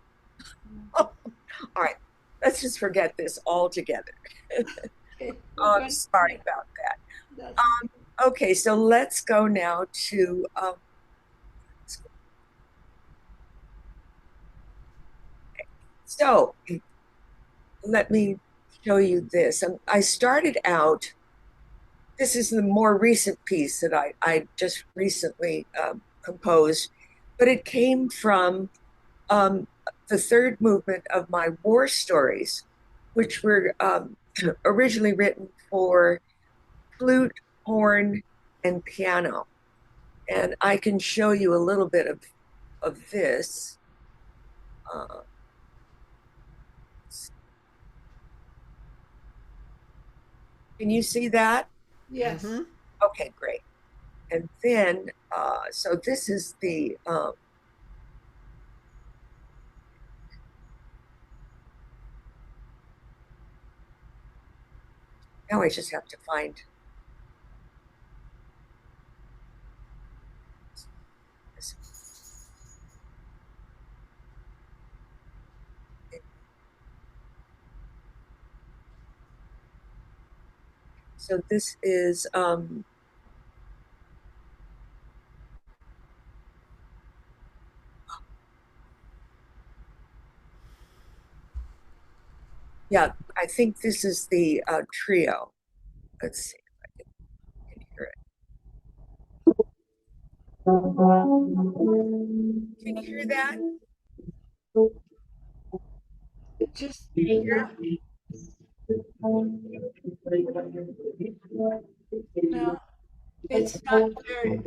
I: No.
G: All right, let's just forget this altogether.
A: Okay, we're
G: I'm
A: going.
G: sorry about that.
A: That's
G: Okay, so let's go now to so let me show you this. I started out, this is the more recent piece that I just recently composed, but it came from the third movement of my war stories, which were originally written for flute, horn, and piano. And I can show you a little bit of this. Can you see that?
A: yes.
I: Mm-hmm.
G: Okay, great. And then, so this is the, now I just have to find. This. So this is, yeah, I think this is the trio. Let's see if I can hear it. Can you hear that?
A: Just
G: Hear?
A: no. It's not very.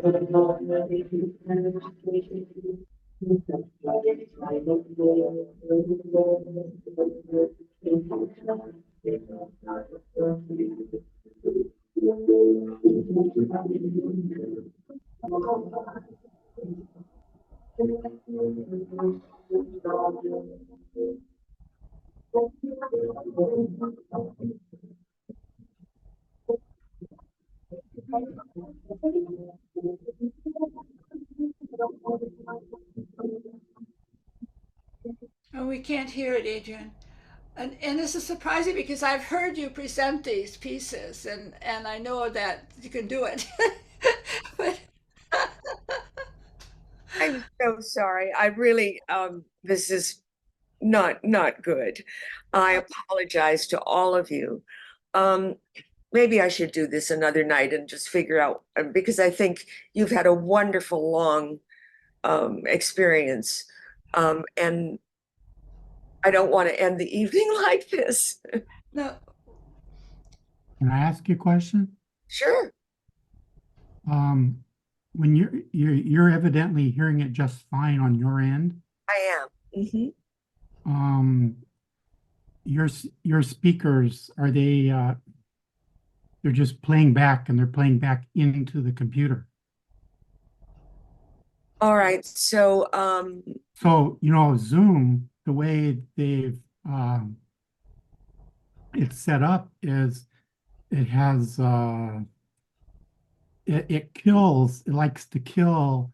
A: Oh, we can't hear it, Adrienne. And this is surprising because I've heard you present these pieces, and I know that you can do it. But
G: I'm so sorry. I really, this is not good. I apologize to all of you. Um, maybe I should do this another night and just figure out, because I think you've had a wonderful long experience. And I don't want to end the evening like this.
A: no,
J: Can I ask you a question?
G: Sure,
J: Um, when you're evidently hearing it just fine on your end,
G: I am. Mhm.
J: um, your speakers, are they they're just playing back and they're playing back into the computer?
G: All right. So,
J: So, you know, Zoom, the way they've it's set up is it has it kills, it likes to kill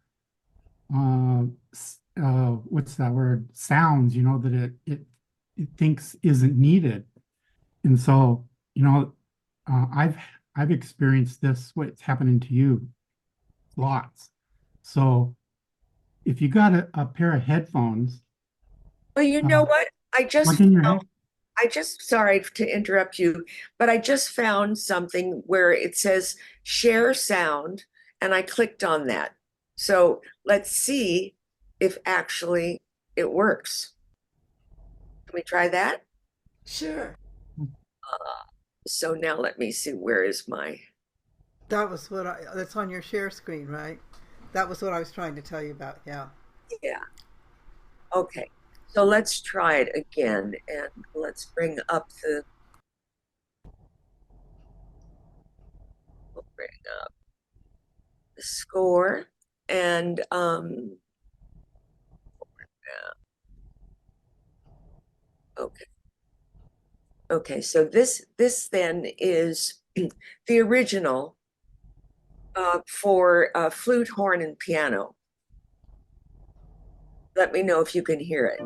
J: what's that word? Sounds, you know, that it thinks isn't needed. And so, you know, I've experienced this, what's happening to you, lots. So if you got a pair of headphones,
G: well, you know
J: uh,
G: what?
J: plug in your head.
G: Sorry to interrupt you, but I just found something where it says share sound, and I clicked on that. So let's see if actually it works. Can we try that?
A: sure.
G: So now let me see, where is my,
I: That was what that's on your share screen, right? That was what I was trying to tell you about. Yeah.
G: yeah. Okay, so let's try it again and let's bring up we'll bring up the score and Okay. Okay, so this then is the original for flute, horn, and piano. Let me know if you can hear it.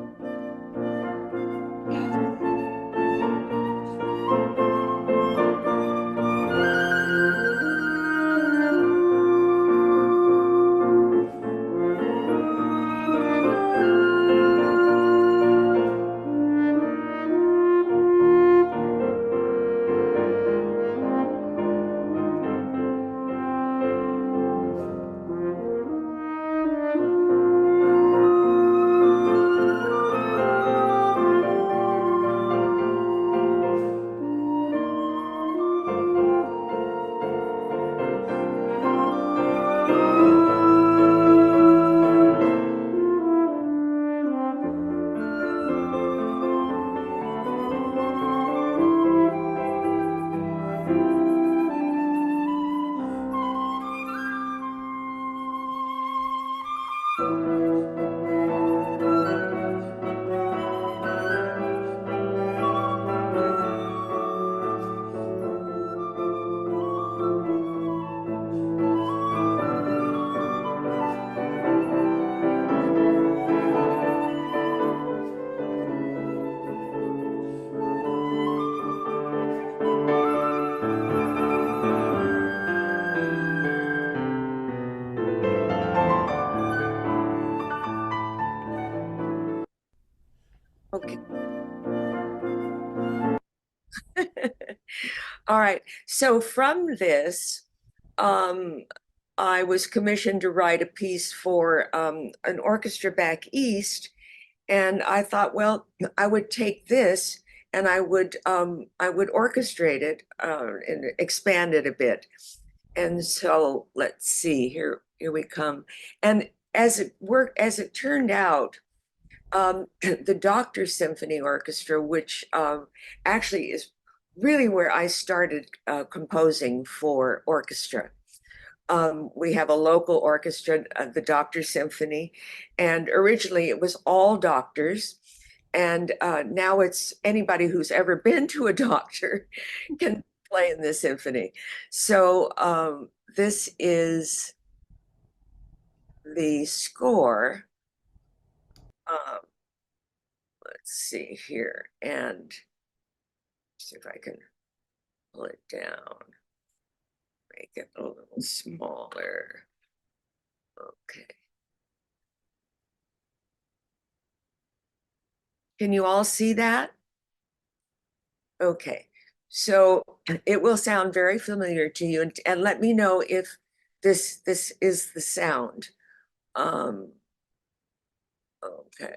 G: Okay. All right. So from this, I was commissioned to write a piece for an orchestra back east, and I thought, well, I would take this and I would orchestrate it and expand it a bit. And so let's see, here we come. And as it turned out, the Doctor Symphony Orchestra, which actually is really where I started composing for orchestra. We have a local orchestra, the Doctor Symphony, and originally it was all doctors. And now it's anybody who's ever been to a doctor can play in the symphony. So this is the score. Let's see here, and see if I can pull it down, make it a little smaller. Okay. Can you all see that? Okay, so it will sound very familiar to you, and let me know if this is the sound. Okay.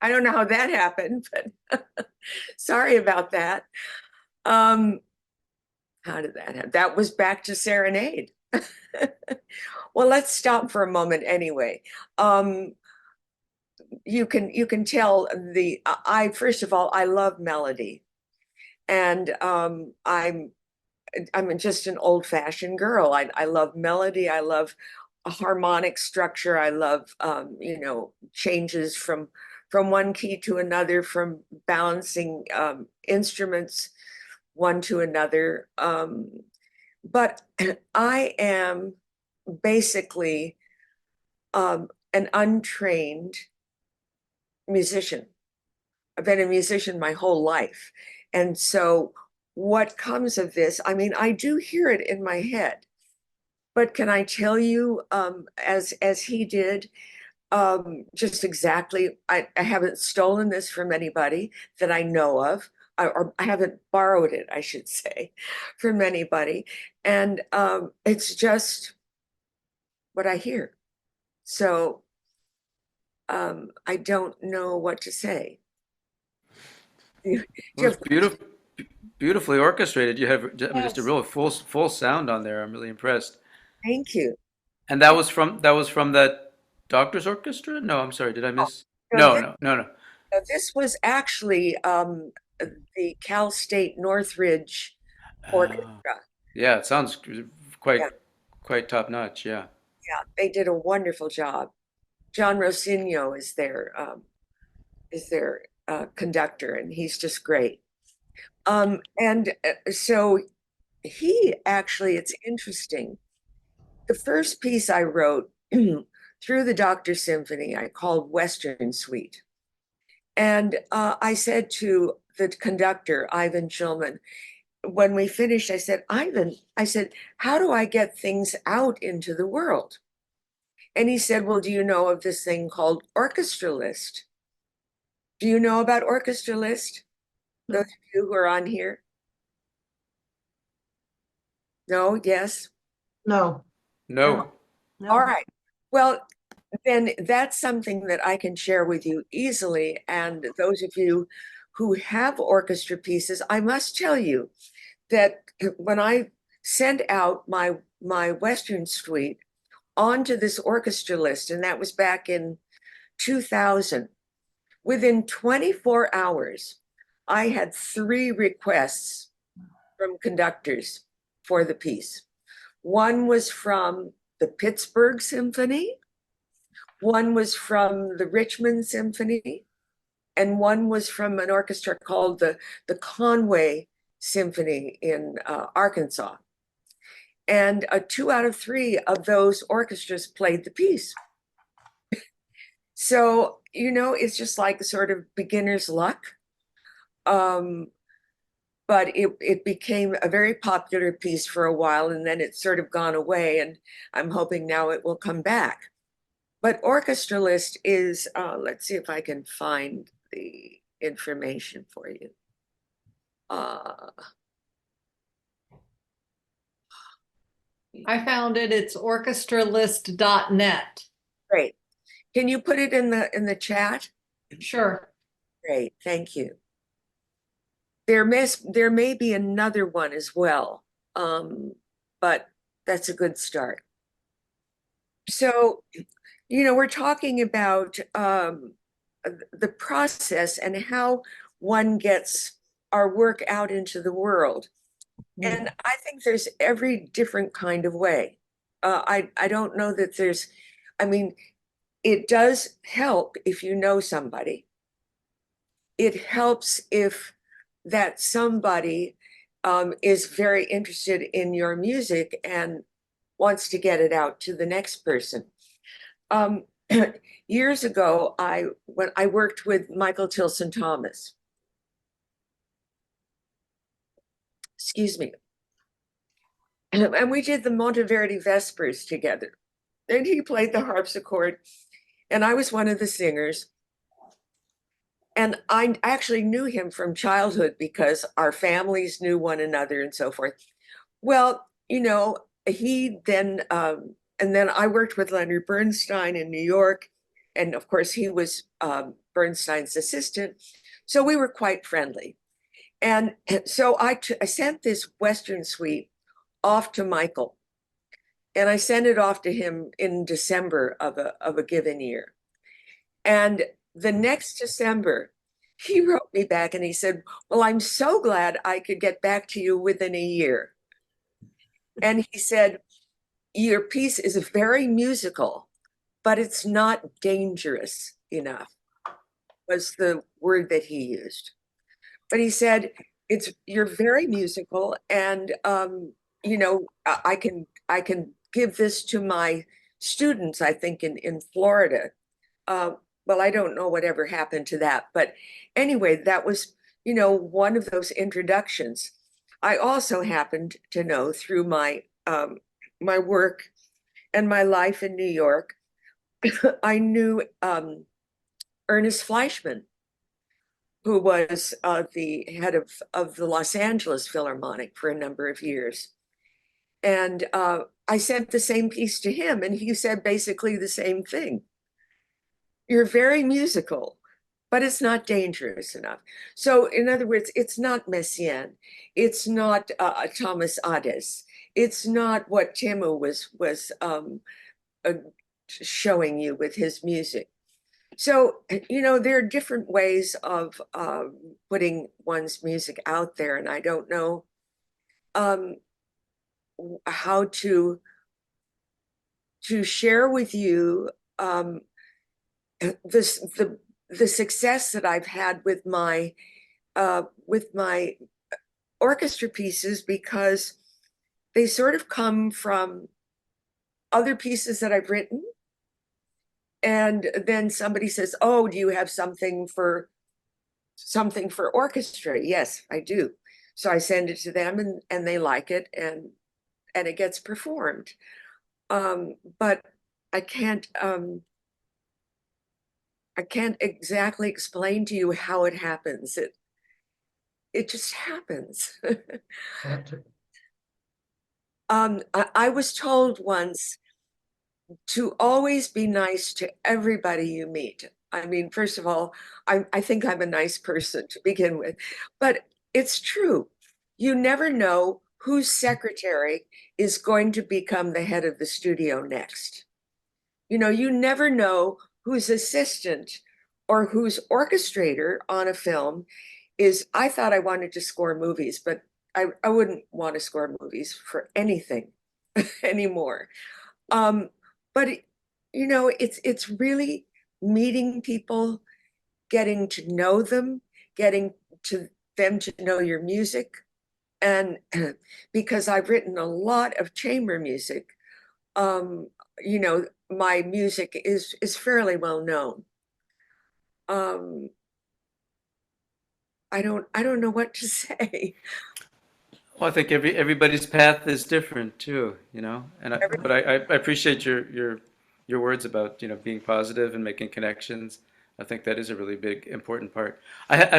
G: I don't know how that happened, but sorry about that. How did that happen? That was back to Serenade. Well, let's stop for a moment anyway. You can tell I first of all, I love melody. And I'm just an old-fashioned girl. I love melody. I love a harmonic structure. I love changes from one key to another, from balancing instruments one to another. But I am basically an untrained musician. I've been a musician my whole life. And so what comes of this, I mean, I do hear it in my head, but can I tell you, as he did, just exactly, I haven't stolen this from anybody that I know of, or I haven't borrowed it, I should say, from anybody. And it's just what I hear. So I don't know what to say.
D: It was beautifully orchestrated. You have, I mean, just a real full sound on there. I'm really impressed.
G: Thank you.
D: And that was from that Doctor's Orchestra? No, I'm sorry. Did I miss?
G: No,
D: No.
G: This was actually the Cal State Northridge Orchestra.
D: Yeah, it sounds
G: Yeah.
D: quite top notch. Yeah.
G: Yeah, they did a wonderful job. John Rosigno is their conductor, and he's just great. And so he actually, it's interesting. The first piece I wrote through the Doctor Symphony, I called Western Suite. And I said to the conductor, Ivan Schulman, when we finished, I said, Ivan, how do I get things out into the world? And he said, well, do you know of this thing called Orchestra List? Do you know about Orchestra List? Those of you who are on here? No, yes?
C: No.
D: No.
G: All right. Well, then that's something that I can share with you easily. And those of you who have orchestra pieces, I must tell you that when I sent out my Western Suite onto this Orchestra List, and that was back in 2000, within 24 hours, I had 3 requests from conductors for the piece. One was from the Pittsburgh Symphony, one was from the Richmond Symphony, and one was from an orchestra called the Conway Symphony in Arkansas. And 2 out of 3 of those orchestras played the piece. So, it's just like sort of beginner's luck. But it became a very popular piece for a while, and then it's sort of gone away, and I'm hoping now it will come back. But Orchestra List is, let's see if I can find the information for you.
E: I found it. It's orchestralist.net.
G: Great. Can you put it in the chat?
E: Sure.
G: Great, thank you. There may be another one as well, but that's a good start. So, we're talking about the process and how one gets our work out into the world. And I think there's every different kind of way. I don't know that there's, I mean, it does help if you know somebody. It helps if that somebody is very interested in your music and wants to get it out to the next person. Years ago, when I worked with Michael Tilson Thomas. Excuse me. And we did the Monteverdi Vespers together. And he played the harpsichord, and I was one of the singers. And I actually knew him from childhood because our families knew one another and so forth. Well, he then, and then I worked with Leonard Bernstein in New York. And of course, he was Bernstein's assistant. So we were quite friendly. And so I sent this Western suite off to Michael. And I sent it off to him in December of a given year. And the next December, he wrote me back and he said, well, I'm so glad I could get back to you within a year. And he said, your piece is very musical, but it's not dangerous enough, was the word that he used. But he said, you're very musical, and you know, I can give this to my students, I think in Florida. Well, I don't know whatever happened to that, but anyway, that was, you know, one of those introductions. I also happened to know through my my work and my life in New York, I knew Ernest Fleischman, who was the head of the Los Angeles Philharmonic for a number of years. And I sent the same piece to him, and he said basically the same thing. You're very musical, but it's not dangerous enough. So in other words, it's not Messiaen. It's not Thomas Adès. It's not what Timu was showing you with his music. So, you know, there are different ways of putting one's music out there, and I don't know how to share with you the success that I've had with my orchestra pieces, because they sort of come from other pieces that I've written. And then somebody says, oh, do you have something for orchestra? Yes, I do. So I send it to them, and they like it, and it gets performed. But I can't exactly explain to you how it happens. It just happens. I was told once to always be nice to everybody you meet. I mean, first of all, I think I'm a nice person to begin with, but it's true. You never know whose secretary is going to become the head of the studio next. You know, you never know whose assistant or whose orchestrator on a film is. I thought I wanted to score movies, but I wouldn't want to score movies for anything anymore. But you know, it's really meeting people, getting to know them, getting to them to know your music. And because I've written a lot of chamber music, you know, my music is fairly well known. I don't know what to say.
D: Well, I think everybody's path is different too, you know, but I appreciate your words about, you know, being positive and making connections. I think that is a really big, important part. I have I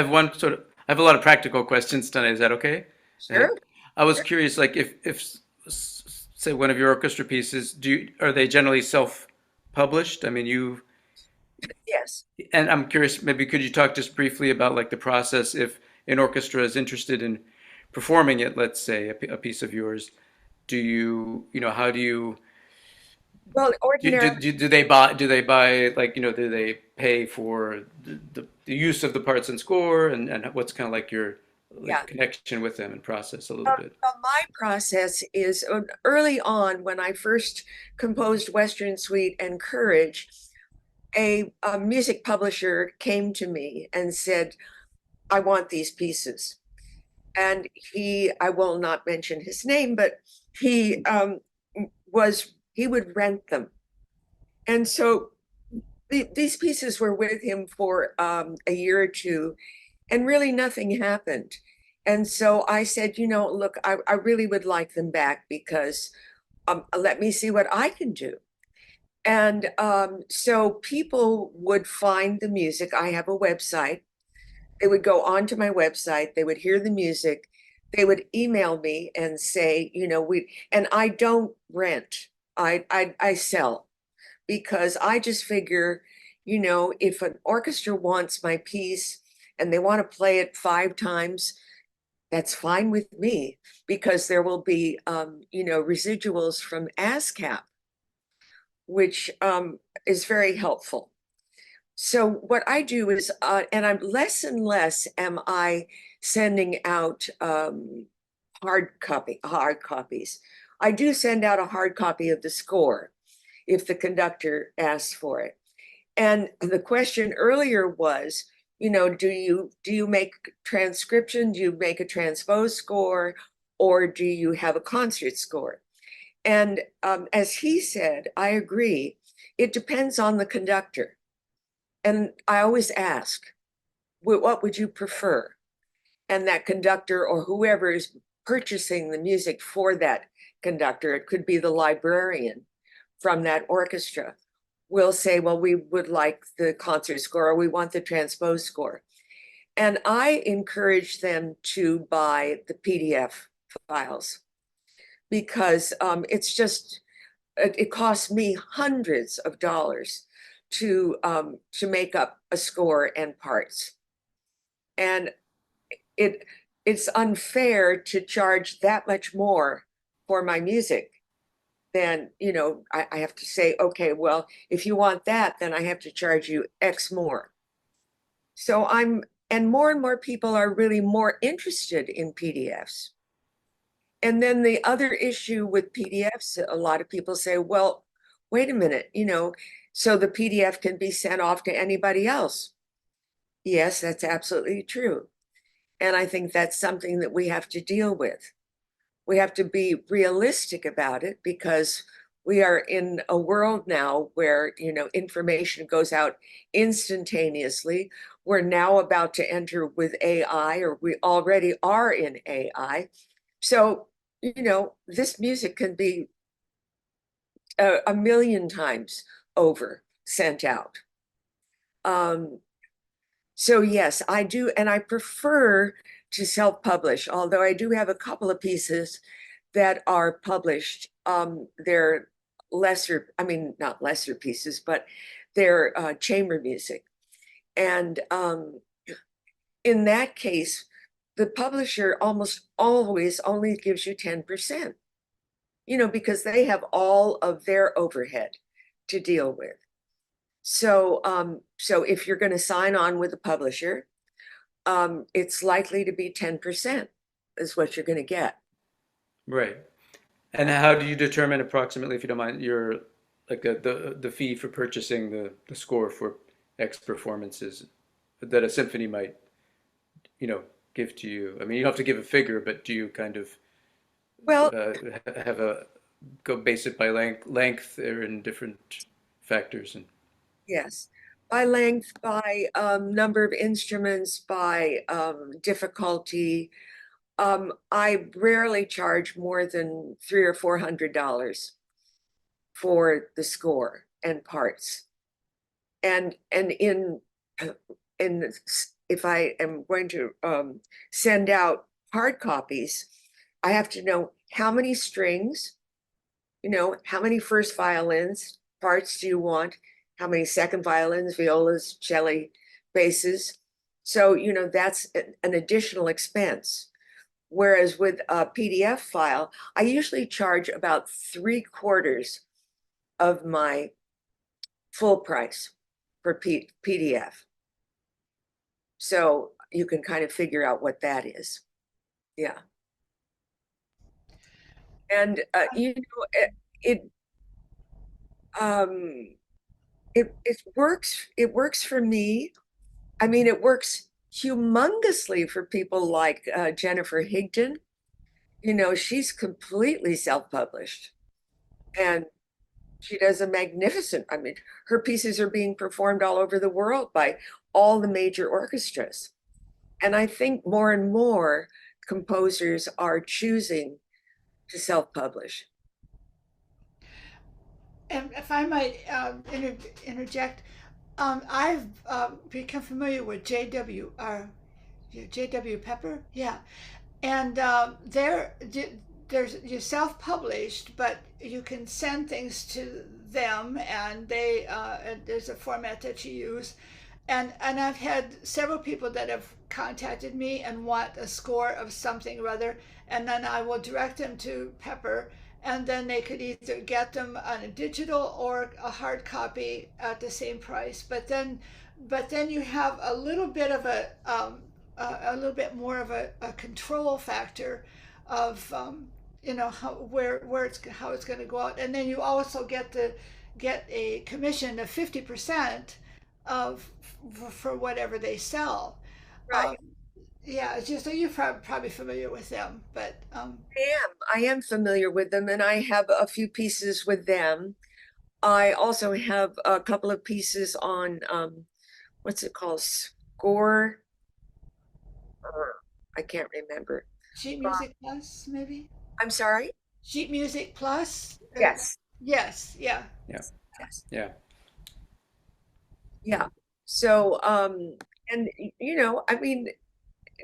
D: have a lot of practical questions tonight. Is that okay?
G: Sure.
D: I was curious, like if say one of your orchestra pieces, are they generally self-published? I mean,
G: Yes.
D: and I'm curious, maybe could you talk just briefly about like the process if an orchestra is interested in performing it, let's say a piece of yours, you know, how do you,
G: Well, ordinarily,
D: do they buy like, you know, do they pay for the use of the parts and score, and what's kind of like your
G: yeah.
D: connection with them and process a little bit?
G: My process is early on when I first composed Western Suite and Courage, a music publisher came to me and said, I want these pieces. And I will not mention his name, but he would rent them. And so these pieces were with him for a year or two, and really nothing happened. And so I said, you know, look, I really would like them back, because let me see what I can do. And so people would find the music. I have a website. They would go onto my website, they would hear the music, they would email me and say, you know, and I don't rent, I sell, because I just figure You know, if an orchestra wants my piece and they want to play it 5 times, that's fine with me, because there will be, you know, residuals from ASCAP, which is very helpful. So what I do is, and I'm less and less am I sending out hard copies. I do send out a hard copy of the score if the conductor asks for it. And the question earlier was, you know, do you make transcription? Do you make a transpose score, or do you have a concert score? And as he said, I agree, it depends on the conductor. And I always ask, what would you prefer? And that conductor, or whoever is purchasing the music for that conductor, it could be the librarian from that orchestra, will say, well, we would like the concert score, or we want the transpose score. And I encourage them to buy the PDF files, because it's just, it costs me hundreds of dollars to make up a score and parts. And it's unfair to charge that much more for my music. Then, you know, I have to say, okay, well, if you want that, then I have to charge you X more. So and more people are really more interested in PDFs. And then the other issue with PDFs, a lot of people say, well, wait a minute, you know, so the PDF can be sent off to anybody else. Yes, that's absolutely true. And I think that's something that we have to deal with. We have to be realistic about it, because we are in a world now where, you know, information goes out instantaneously. We're now about to enter with AI, or we already are in AI. So, you know, this music can be a million times over sent out. So yes, I do, and I prefer to self-publish, although I do have a couple of pieces that are published. They're lesser, I mean, not lesser pieces, but they're chamber music. And in that case, the publisher almost always only gives you 10%, you know, because they have all of their overhead to deal with. So, so if you're going to sign on with a publisher, it's likely to be 10% is what you're going to get.
D: Right. And how do you determine approximately, if you don't mind, your like the fee for purchasing the score for X performances that a symphony might, you know, give to you? I mean, you don't have to give a figure, but do you kind of
G: Well,
D: have a go base it by length or in different factors? And
G: yes, by length, by number of instruments, by difficulty. I rarely charge more than $300 or $400 for the score and parts. And in if I am going to send out hard copies, I have to know how many strings, you know, how many first violins parts do you want, how many second violins, violas, cello, basses. So, you know, that's an additional expense. Whereas with a PDF file, I usually charge about 3/4 of my full price for PDF. So you can kind of figure out what that is. Yeah. And you know, it works for me. I mean, it works humongously for people like Jennifer Higdon. You know, she's completely self-published, and she does a magnificent, I mean, her pieces are being performed all over the world by all the major orchestras. And I think more and more composers are choosing to self-publish.
A: And if I might interject, I've become familiar with J.W. Pepper, yeah, and you're self-published, but you can send things to them, and there's a format that you use. And I've had several people that have contacted me and want a score of something or other, and then I will direct them to Pepper, and then they could either get them on a digital or a hard copy at the same price. But then you have a little bit of a little bit more of a control factor of how it's going to go out, and then you also get a commission of 50% of for whatever they sell.
G: Right.
A: Yeah, it's just so you're probably familiar with them, but
G: I am familiar with them, and I have a few pieces with them. I also have a couple of pieces on what's it called? Score. I can't remember.
A: Sheet Music Plus, maybe?
G: I'm sorry?
A: Sheet Music Plus?
G: Yes.
A: Yes, yeah.
G: Yes.
D: Yeah.
G: Yeah. So, and I mean,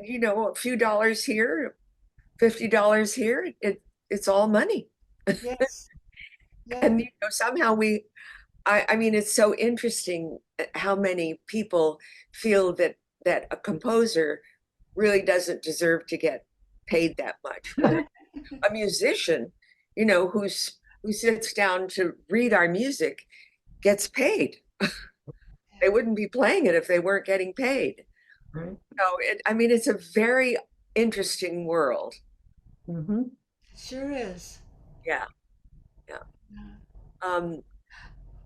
G: a few dollars here, $50 here, it's all money.
A: Yes. Yeah.
G: And somehow I mean, it's so interesting how many people feel that a composer really doesn't deserve to get paid that much. But a musician, who sits down to read our music gets paid. They wouldn't be playing it if they weren't getting paid.
B: Right.
G: So I mean, it's a very interesting world.
B: Mm-hmm.
A: It sure is.
G: Yeah.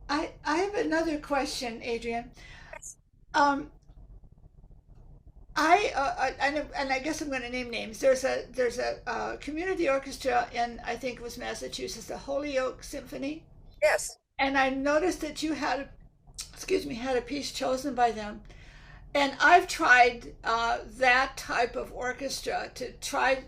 A: I have another question, Adrienne. I guess I'm going to name names. There's a community orchestra in, I think it was Massachusetts, the Holyoke Symphony.
G: Yes.
A: And I noticed that you had a piece chosen by them. And I've tried that type of orchestra to try.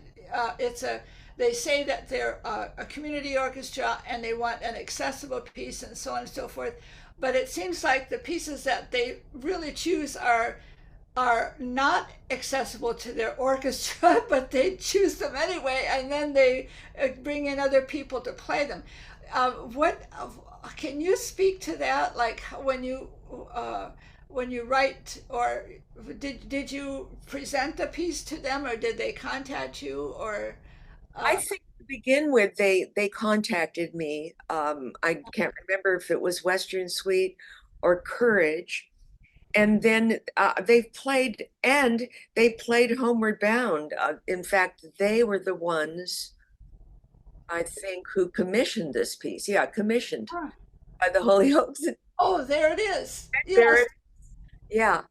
A: They say that they're a community orchestra and they want an accessible piece and so on and so forth. But it seems like the pieces that they really choose are not accessible to their orchestra, but they choose them anyway, and then they bring in other people to play them. What can you speak to that? Like when you write, or did you present a piece to them, or did they contact you, or?
G: I think to begin with, they contacted me. I can't remember if it was Western Suite or Courage. And then they played Homeward Bound. In fact, they were the ones, I think, who commissioned this piece. Yeah, commissioned by the Holyokes.
A: Oh, there it is.
G: There
A: Yes.
G: it is. Yeah.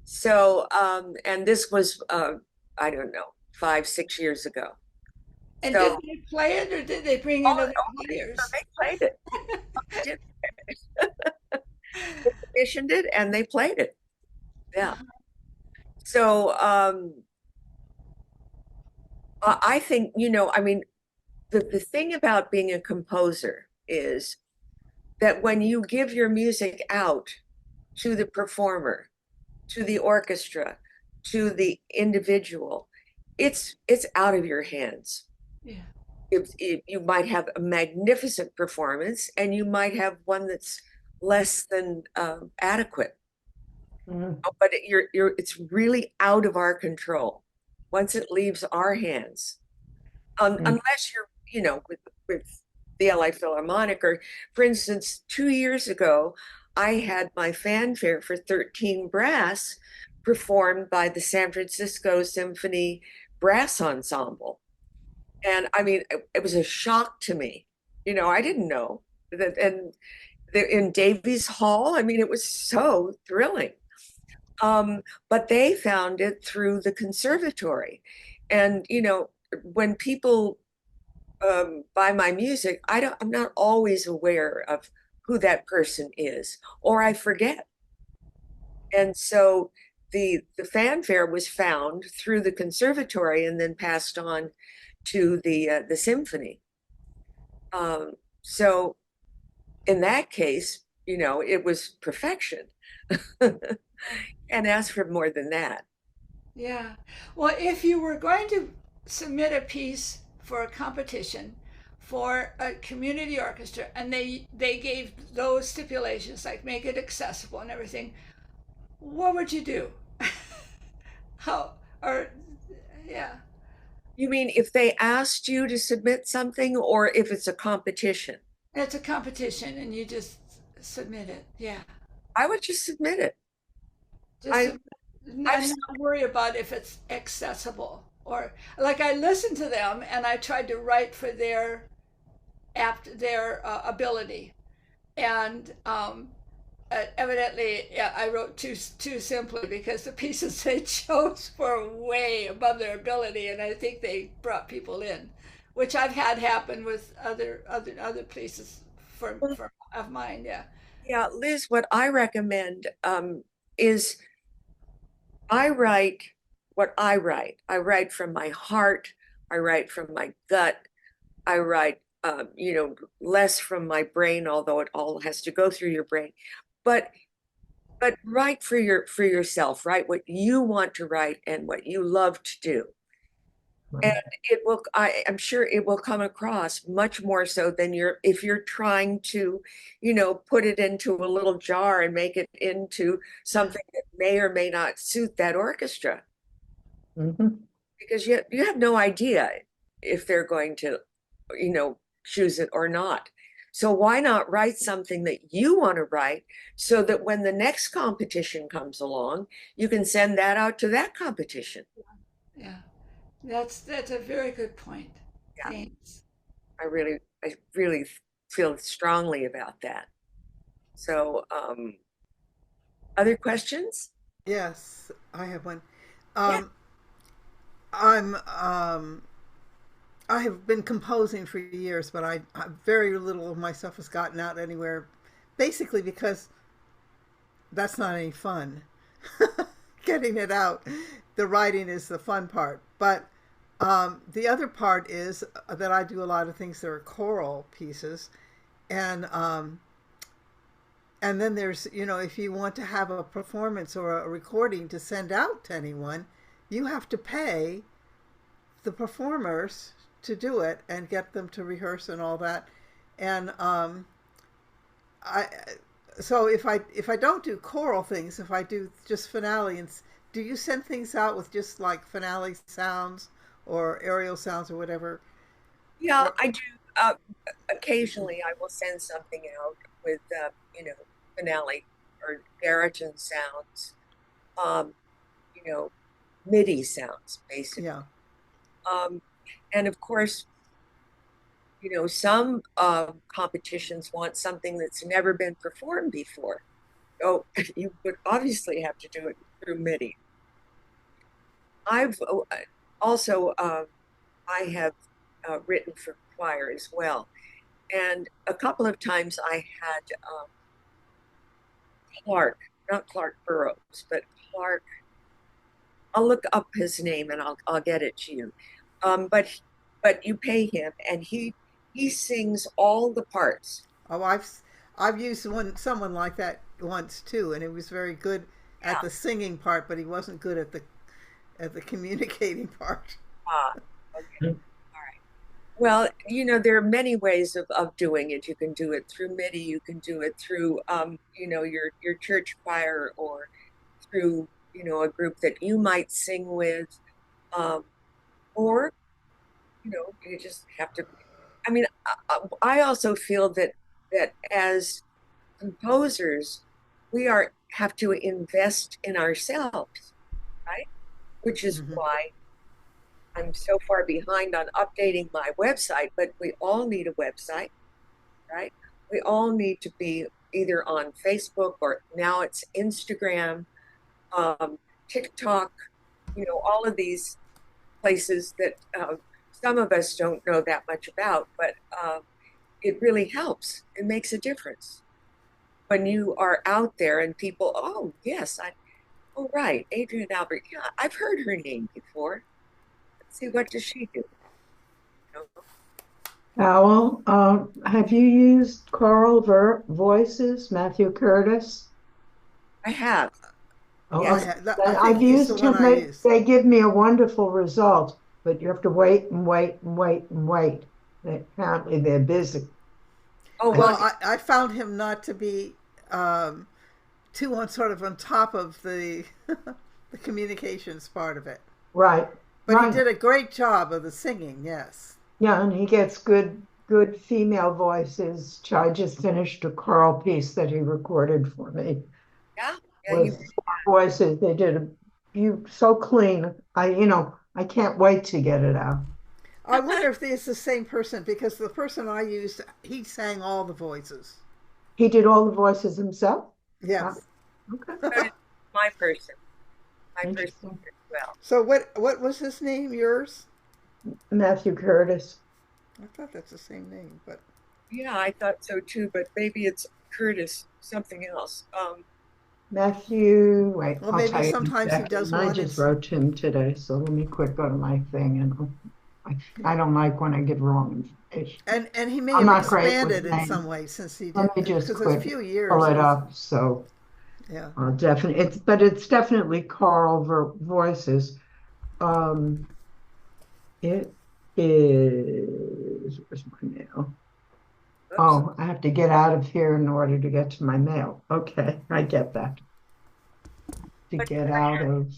G: So, and this was, I don't know, 5-6 years ago.
A: And
G: So-
A: did they play it, or did they bring in other players?
G: They played it. They commissioned it and they played it. Yeah. So I think, I mean, the thing about being a composer is that when you give your music out to the performer, to the orchestra, to the individual, it's out of your hands.
A: Yeah.
G: You might have a magnificent performance and you might have one that's less than adequate.
B: Mm-hmm.
G: But it's really out of our control once it leaves our hands. Unless you're, with the LA Philharmonic, or for instance, 2 years ago, I had my fanfare for 13 brass performed by the San Francisco Symphony Brass Ensemble. And I mean, it was a shock to me. I didn't know that. And in Davies Hall, I mean, it was so thrilling. But they found it through the conservatory. And, when people buy my music, I'm not always aware of who that person is, or I forget. And so the fanfare was found through the conservatory and then passed on to the symphony. So in that case, it was perfection. And ask for more than that.
A: Yeah. Well, if you were going to submit a piece for a competition for a community orchestra, and they gave those stipulations, like make it accessible and everything, what would you do? How, or, yeah.
G: You mean if they asked you to submit something, or if it's a competition?
A: It's a competition and you just submit it. Yeah.
G: I would just submit it.
A: Just
G: I've
A: not worry about if it's accessible, or like I listened to them and I tried to write for their ability, and evidently, yeah, I wrote too simply, because the pieces they chose were way above their ability, and I think they brought people in, which I've had happen with other pieces of mine. Yeah.
G: Yeah, Liz, what I recommend is I write what I write. I write from my heart. I write from my gut. I write, less from my brain, although it all has to go through your brain. But write for yourself. Write what you want to write and what you love to do. And it will, I'm sure it will come across much more so than if you're trying to, put it into a little jar and make it into something that may or may not suit that orchestra. Because you have no idea if they're going to, choose it or not. So why not write something that you want to write, so that when the next competition comes along, you can send that out to that competition.
A: Yeah. That's a very good point.
G: Yeah.
A: Thanks.
G: I really feel strongly about that. So, other questions?
I: Yes, I have one.
G: Yeah.
I: I have been composing for years, but I very little of my stuff has gotten out anywhere, basically because that's not any fun. Getting it out. The writing is the fun part. But the other part is that I do a lot of things that are choral pieces. And then there's, if you want to have a performance or a recording to send out to anyone, you have to pay the performers to do it and get them to rehearse and all that. And so if I don't do choral things, if I do just finale, and do you send things out with just like finale sounds or aerial sounds or whatever?
G: Yeah, I do. Occasionally I will send something out with finale or baritone sounds, MIDI sounds, basically.
I: Yeah.
G: And of course, some competitions want something that's never been performed before. So you would obviously have to do it through MIDI. I've also, I have written for choir as well. And a couple of times I had not Clark Burroughs, but Clark, I'll look up his name and I'll get it to you. But you pay him and he sings all the parts.
I: Oh, I've used someone like that once too, and it was very good at the singing part, but he wasn't good at the communicating part.
G: Okay. All right. Well, there are many ways of doing it. You can do it through MIDI. You can do it through, your church choir, or through, a group that you might sing with, or, you just have to. I mean, I also feel that as composers, we have to invest in ourselves, right? Which is why I'm so far behind on updating my website, but we all need a website, right? We all need to be either on Facebook, or now it's Instagram, TikTok, all of these places that some of us don't know that much about, but it really helps. It makes a difference when you are out there and people, oh, yes, oh, right, Adrienne Albert, yeah, I've heard her name before. Let's see, what does she do?
K: Powell, have you used choral Voices, Matthew Curtis?
G: I have.
K: Oh,
G: Yes.
I: I
K: I've
I: think he's
K: used
I: the one
K: him.
I: I use.
K: They give me a wonderful result. but you have to wait and wait and wait and wait. Apparently they're busy.
G: Oh,
I: Well,
G: well,
I: I found him not to be too on sort of on top of the the communications part of it.
K: Right,
I: But he
K: right.
I: did a great job of the singing, yes.
K: Yeah, and he gets good female voices. I just finished a choral piece that he recorded for me
G: yeah, yeah,
K: with four voices. They did so clean. I can't wait to get it out.
I: I wonder if it's the same person because the person I used, he sang all the voices.
K: He did all the voices himself?
I: Yes.
K: Okay.
G: my person, my person
K: Interesting.
G: as well.
I: So what was his name? Yours?
K: Matthew Curtis.
I: I thought that's the same name, but
G: Yeah, I thought so too, but maybe it's Curtis, something else.
K: Matthew, wait,
I: well,
K: I'll
I: maybe
K: tell you in a
I: sometimes he
K: second.
I: does
K: I
I: one.
K: just wrote to him today, so let me quick go to my thing, and I don't like when I get wrong information.
I: And he may
K: I'm
I: have
K: not great with
I: expanded in
K: names.
I: some way since he did
K: Let me just
I: because it's a
K: quick
I: few years.
K: pull it
I: It was-
K: up. So
I: Yeah.
K: definitely, it's definitely choral voices. It is. Where's my mail? Oh, I have to get out of here in order to get to my mail. Okay, I get that. To get out of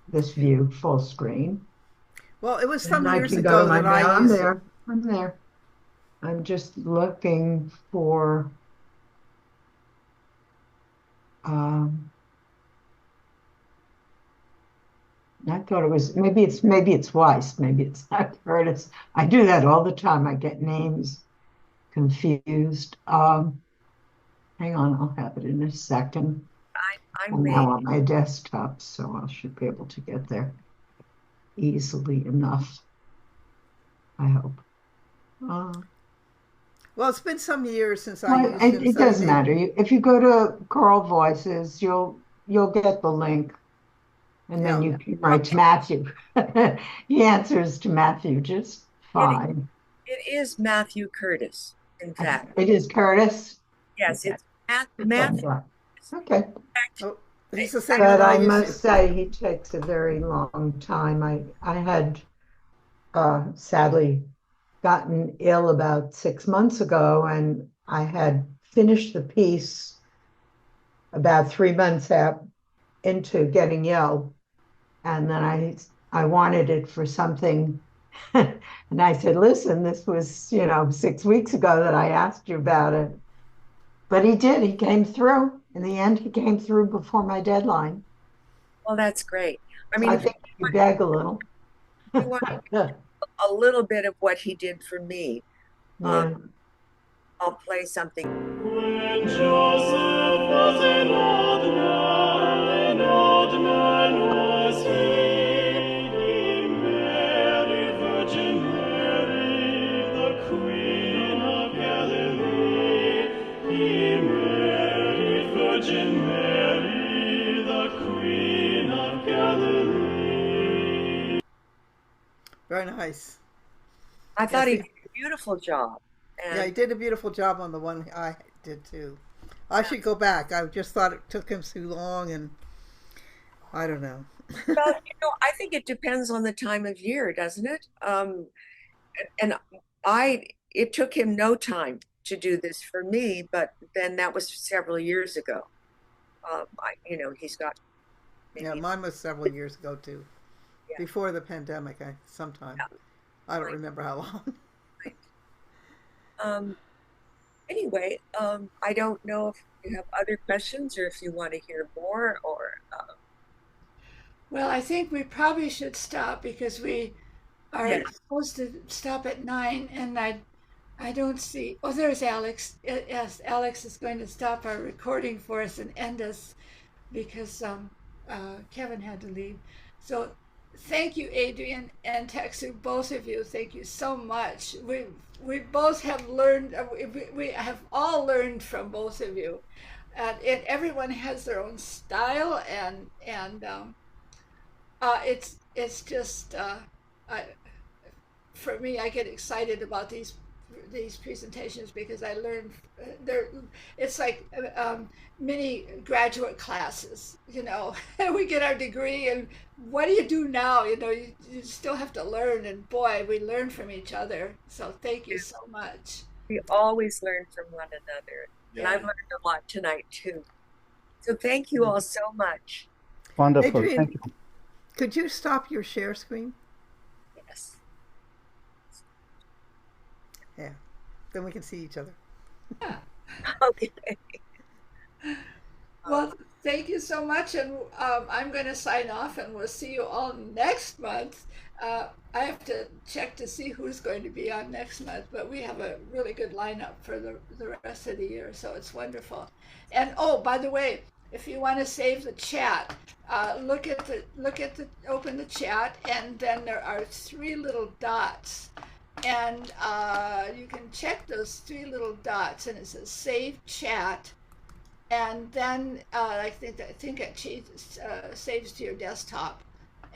K: this view full screen.
I: Well, it was some
K: And I
I: years
K: can go to
I: ago
K: my
I: that
K: mail.
I: I
K: I'm
I: used it.
K: there. I'm there. I'm just looking for I thought it was maybe it's Weiss, maybe it's not Curtis. I do that all the time. I get names confused. Hang on, I'll have it in a second. I'm now on my desktop, so I should be able to get there easily enough. I hope.
I: Well, it's been some years since I used him.
K: It
I: so
K: doesn't
I: maybe-
K: matter. If you go to Choral Voices, you'll get the link, and then
I: Yeah.
K: you can write to Matthew. He answers to Matthew just fine.
G: It is Matthew Curtis, in fact.
K: It is Curtis.
G: Yes,
K: Okay.
G: it's Matthew.
K: Okay.
I: Oh, he's the same
K: But
I: one I
K: I
I: used
K: must
I: to.
K: say he takes a very long time. I had sadly gotten ill about 6 months ago, and I had finished the piece about 3 months into getting ill, and then I wanted it for something, and I said, "Listen, this was 6 weeks ago that I asked you about it." But he did. He came through. In the end, he came through before my deadline.
G: Well, that's great. I
K: So
G: mean,
K: I
G: if
K: think you beg a little.
G: you want a little bit of what he did for me,
K: Yeah.
G: I'll play something.
L: When Joseph was an old man was he married Virgin Mary, the Queen of Galilee. He married Virgin Mary, the Queen of Galilee.
I: Very nice.
G: I thought
I: Yes,
G: he did a beautiful job.
I: Yeah, he did a beautiful job on the one I did too. I should go back. I just thought it took him too long, and I don't know.
G: Well, I think it depends on the time of year, doesn't it? And it took him no time to do this for me, but then that was several years ago. He's got.
I: Yeah, mine was several years ago too,
G: Yeah.
I: before the pandemic. Sometime.
G: Yeah.
I: I don't remember how long.
G: Anyway, I don't know if you have other questions or if you want to hear more or.
A: Well, I think we probably should stop because we are
G: Yes.
A: supposed to stop at 9, and I don't see. Oh, there's Alex. Yes, Alex is going to stop our recording for us and end us because Kevin had to leave. So thank you, Adrienne and Texu, both of you. Thank you so much. We both have learned. We have all learned from both of you, and everyone has their own style, and it's just for me. I get excited about these these presentations because I learned it's like mini graduate classes, you know. We get our degree and what do you do now? You know, you still have to learn, and boy, we learn from each other. So thank you so much.
G: We always learn from one another. And
A: Yeah.
G: I've learned a lot tonight too. So thank you all so much.
H: Wonderful.
I: Adrienne,
H: Thank you.
I: could you stop your share screen?
G: Yes.
I: Yeah. Then we can see each other.
G: Okay.
A: Well, thank you so much, and I'm going to sign off, and we'll see you all next month. I have to check to see who's going to be on next month, but we have a really good lineup for the rest of the year, so it's wonderful. And oh, by the way, if you want to save the chat, open the chat, and then there are 3 little dots, and you can check those 3 little dots, and it says Save Chat. And then I think it saves to your desktop,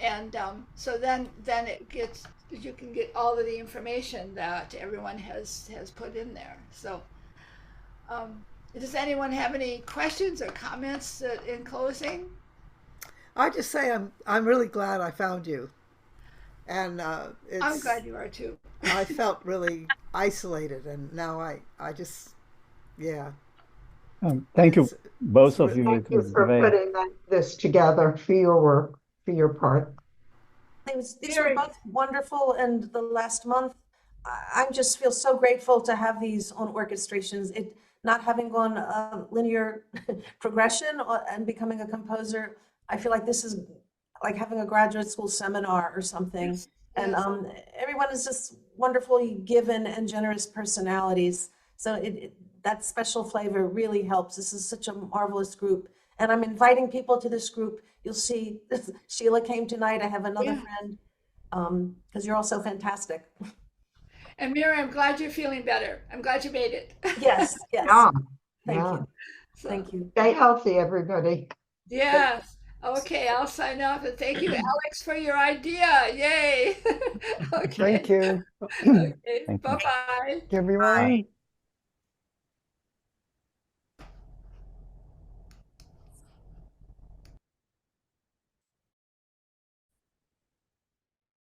A: and so then it gets, you can get all of the information that everyone has put in there. So does anyone have any questions or comments in closing?
I: I just say I'm really glad I found you, and
A: I'm glad you are too.
I: I felt really isolated, and now I just, yeah.
H: Thank you, both of you.
K: Thank
H: It
K: you
H: was
K: for
H: very,
K: putting this together for your work, for your part.
C: These were both wonderful, and the last month, I just feel so grateful to have these on orchestrations. It not having gone a linear progression and becoming a composer, I feel like this is like having a graduate school seminar or something.
A: Yes,
C: And
A: yes.
C: everyone is just wonderfully given and generous personalities. So that special flavor really helps. This is such a marvelous group. And I'm inviting people to this group. You'll see Sheila came tonight. I have another friend, because you're all so fantastic.
A: And Mira, I'm glad you're feeling better. I'm glad you made it.
C: Yes, yes.
K: Yeah,
C: Thank
K: yeah.
C: you.
A: So,
C: Thank you.
K: Stay healthy, everybody.
A: yes. Okay, I'll sign off, and thank you, Alex, for your idea. Yay. Okay.
B: Thank you.
A: Okay.
H: Thank you.
A: Bye-bye.
B: Everyone.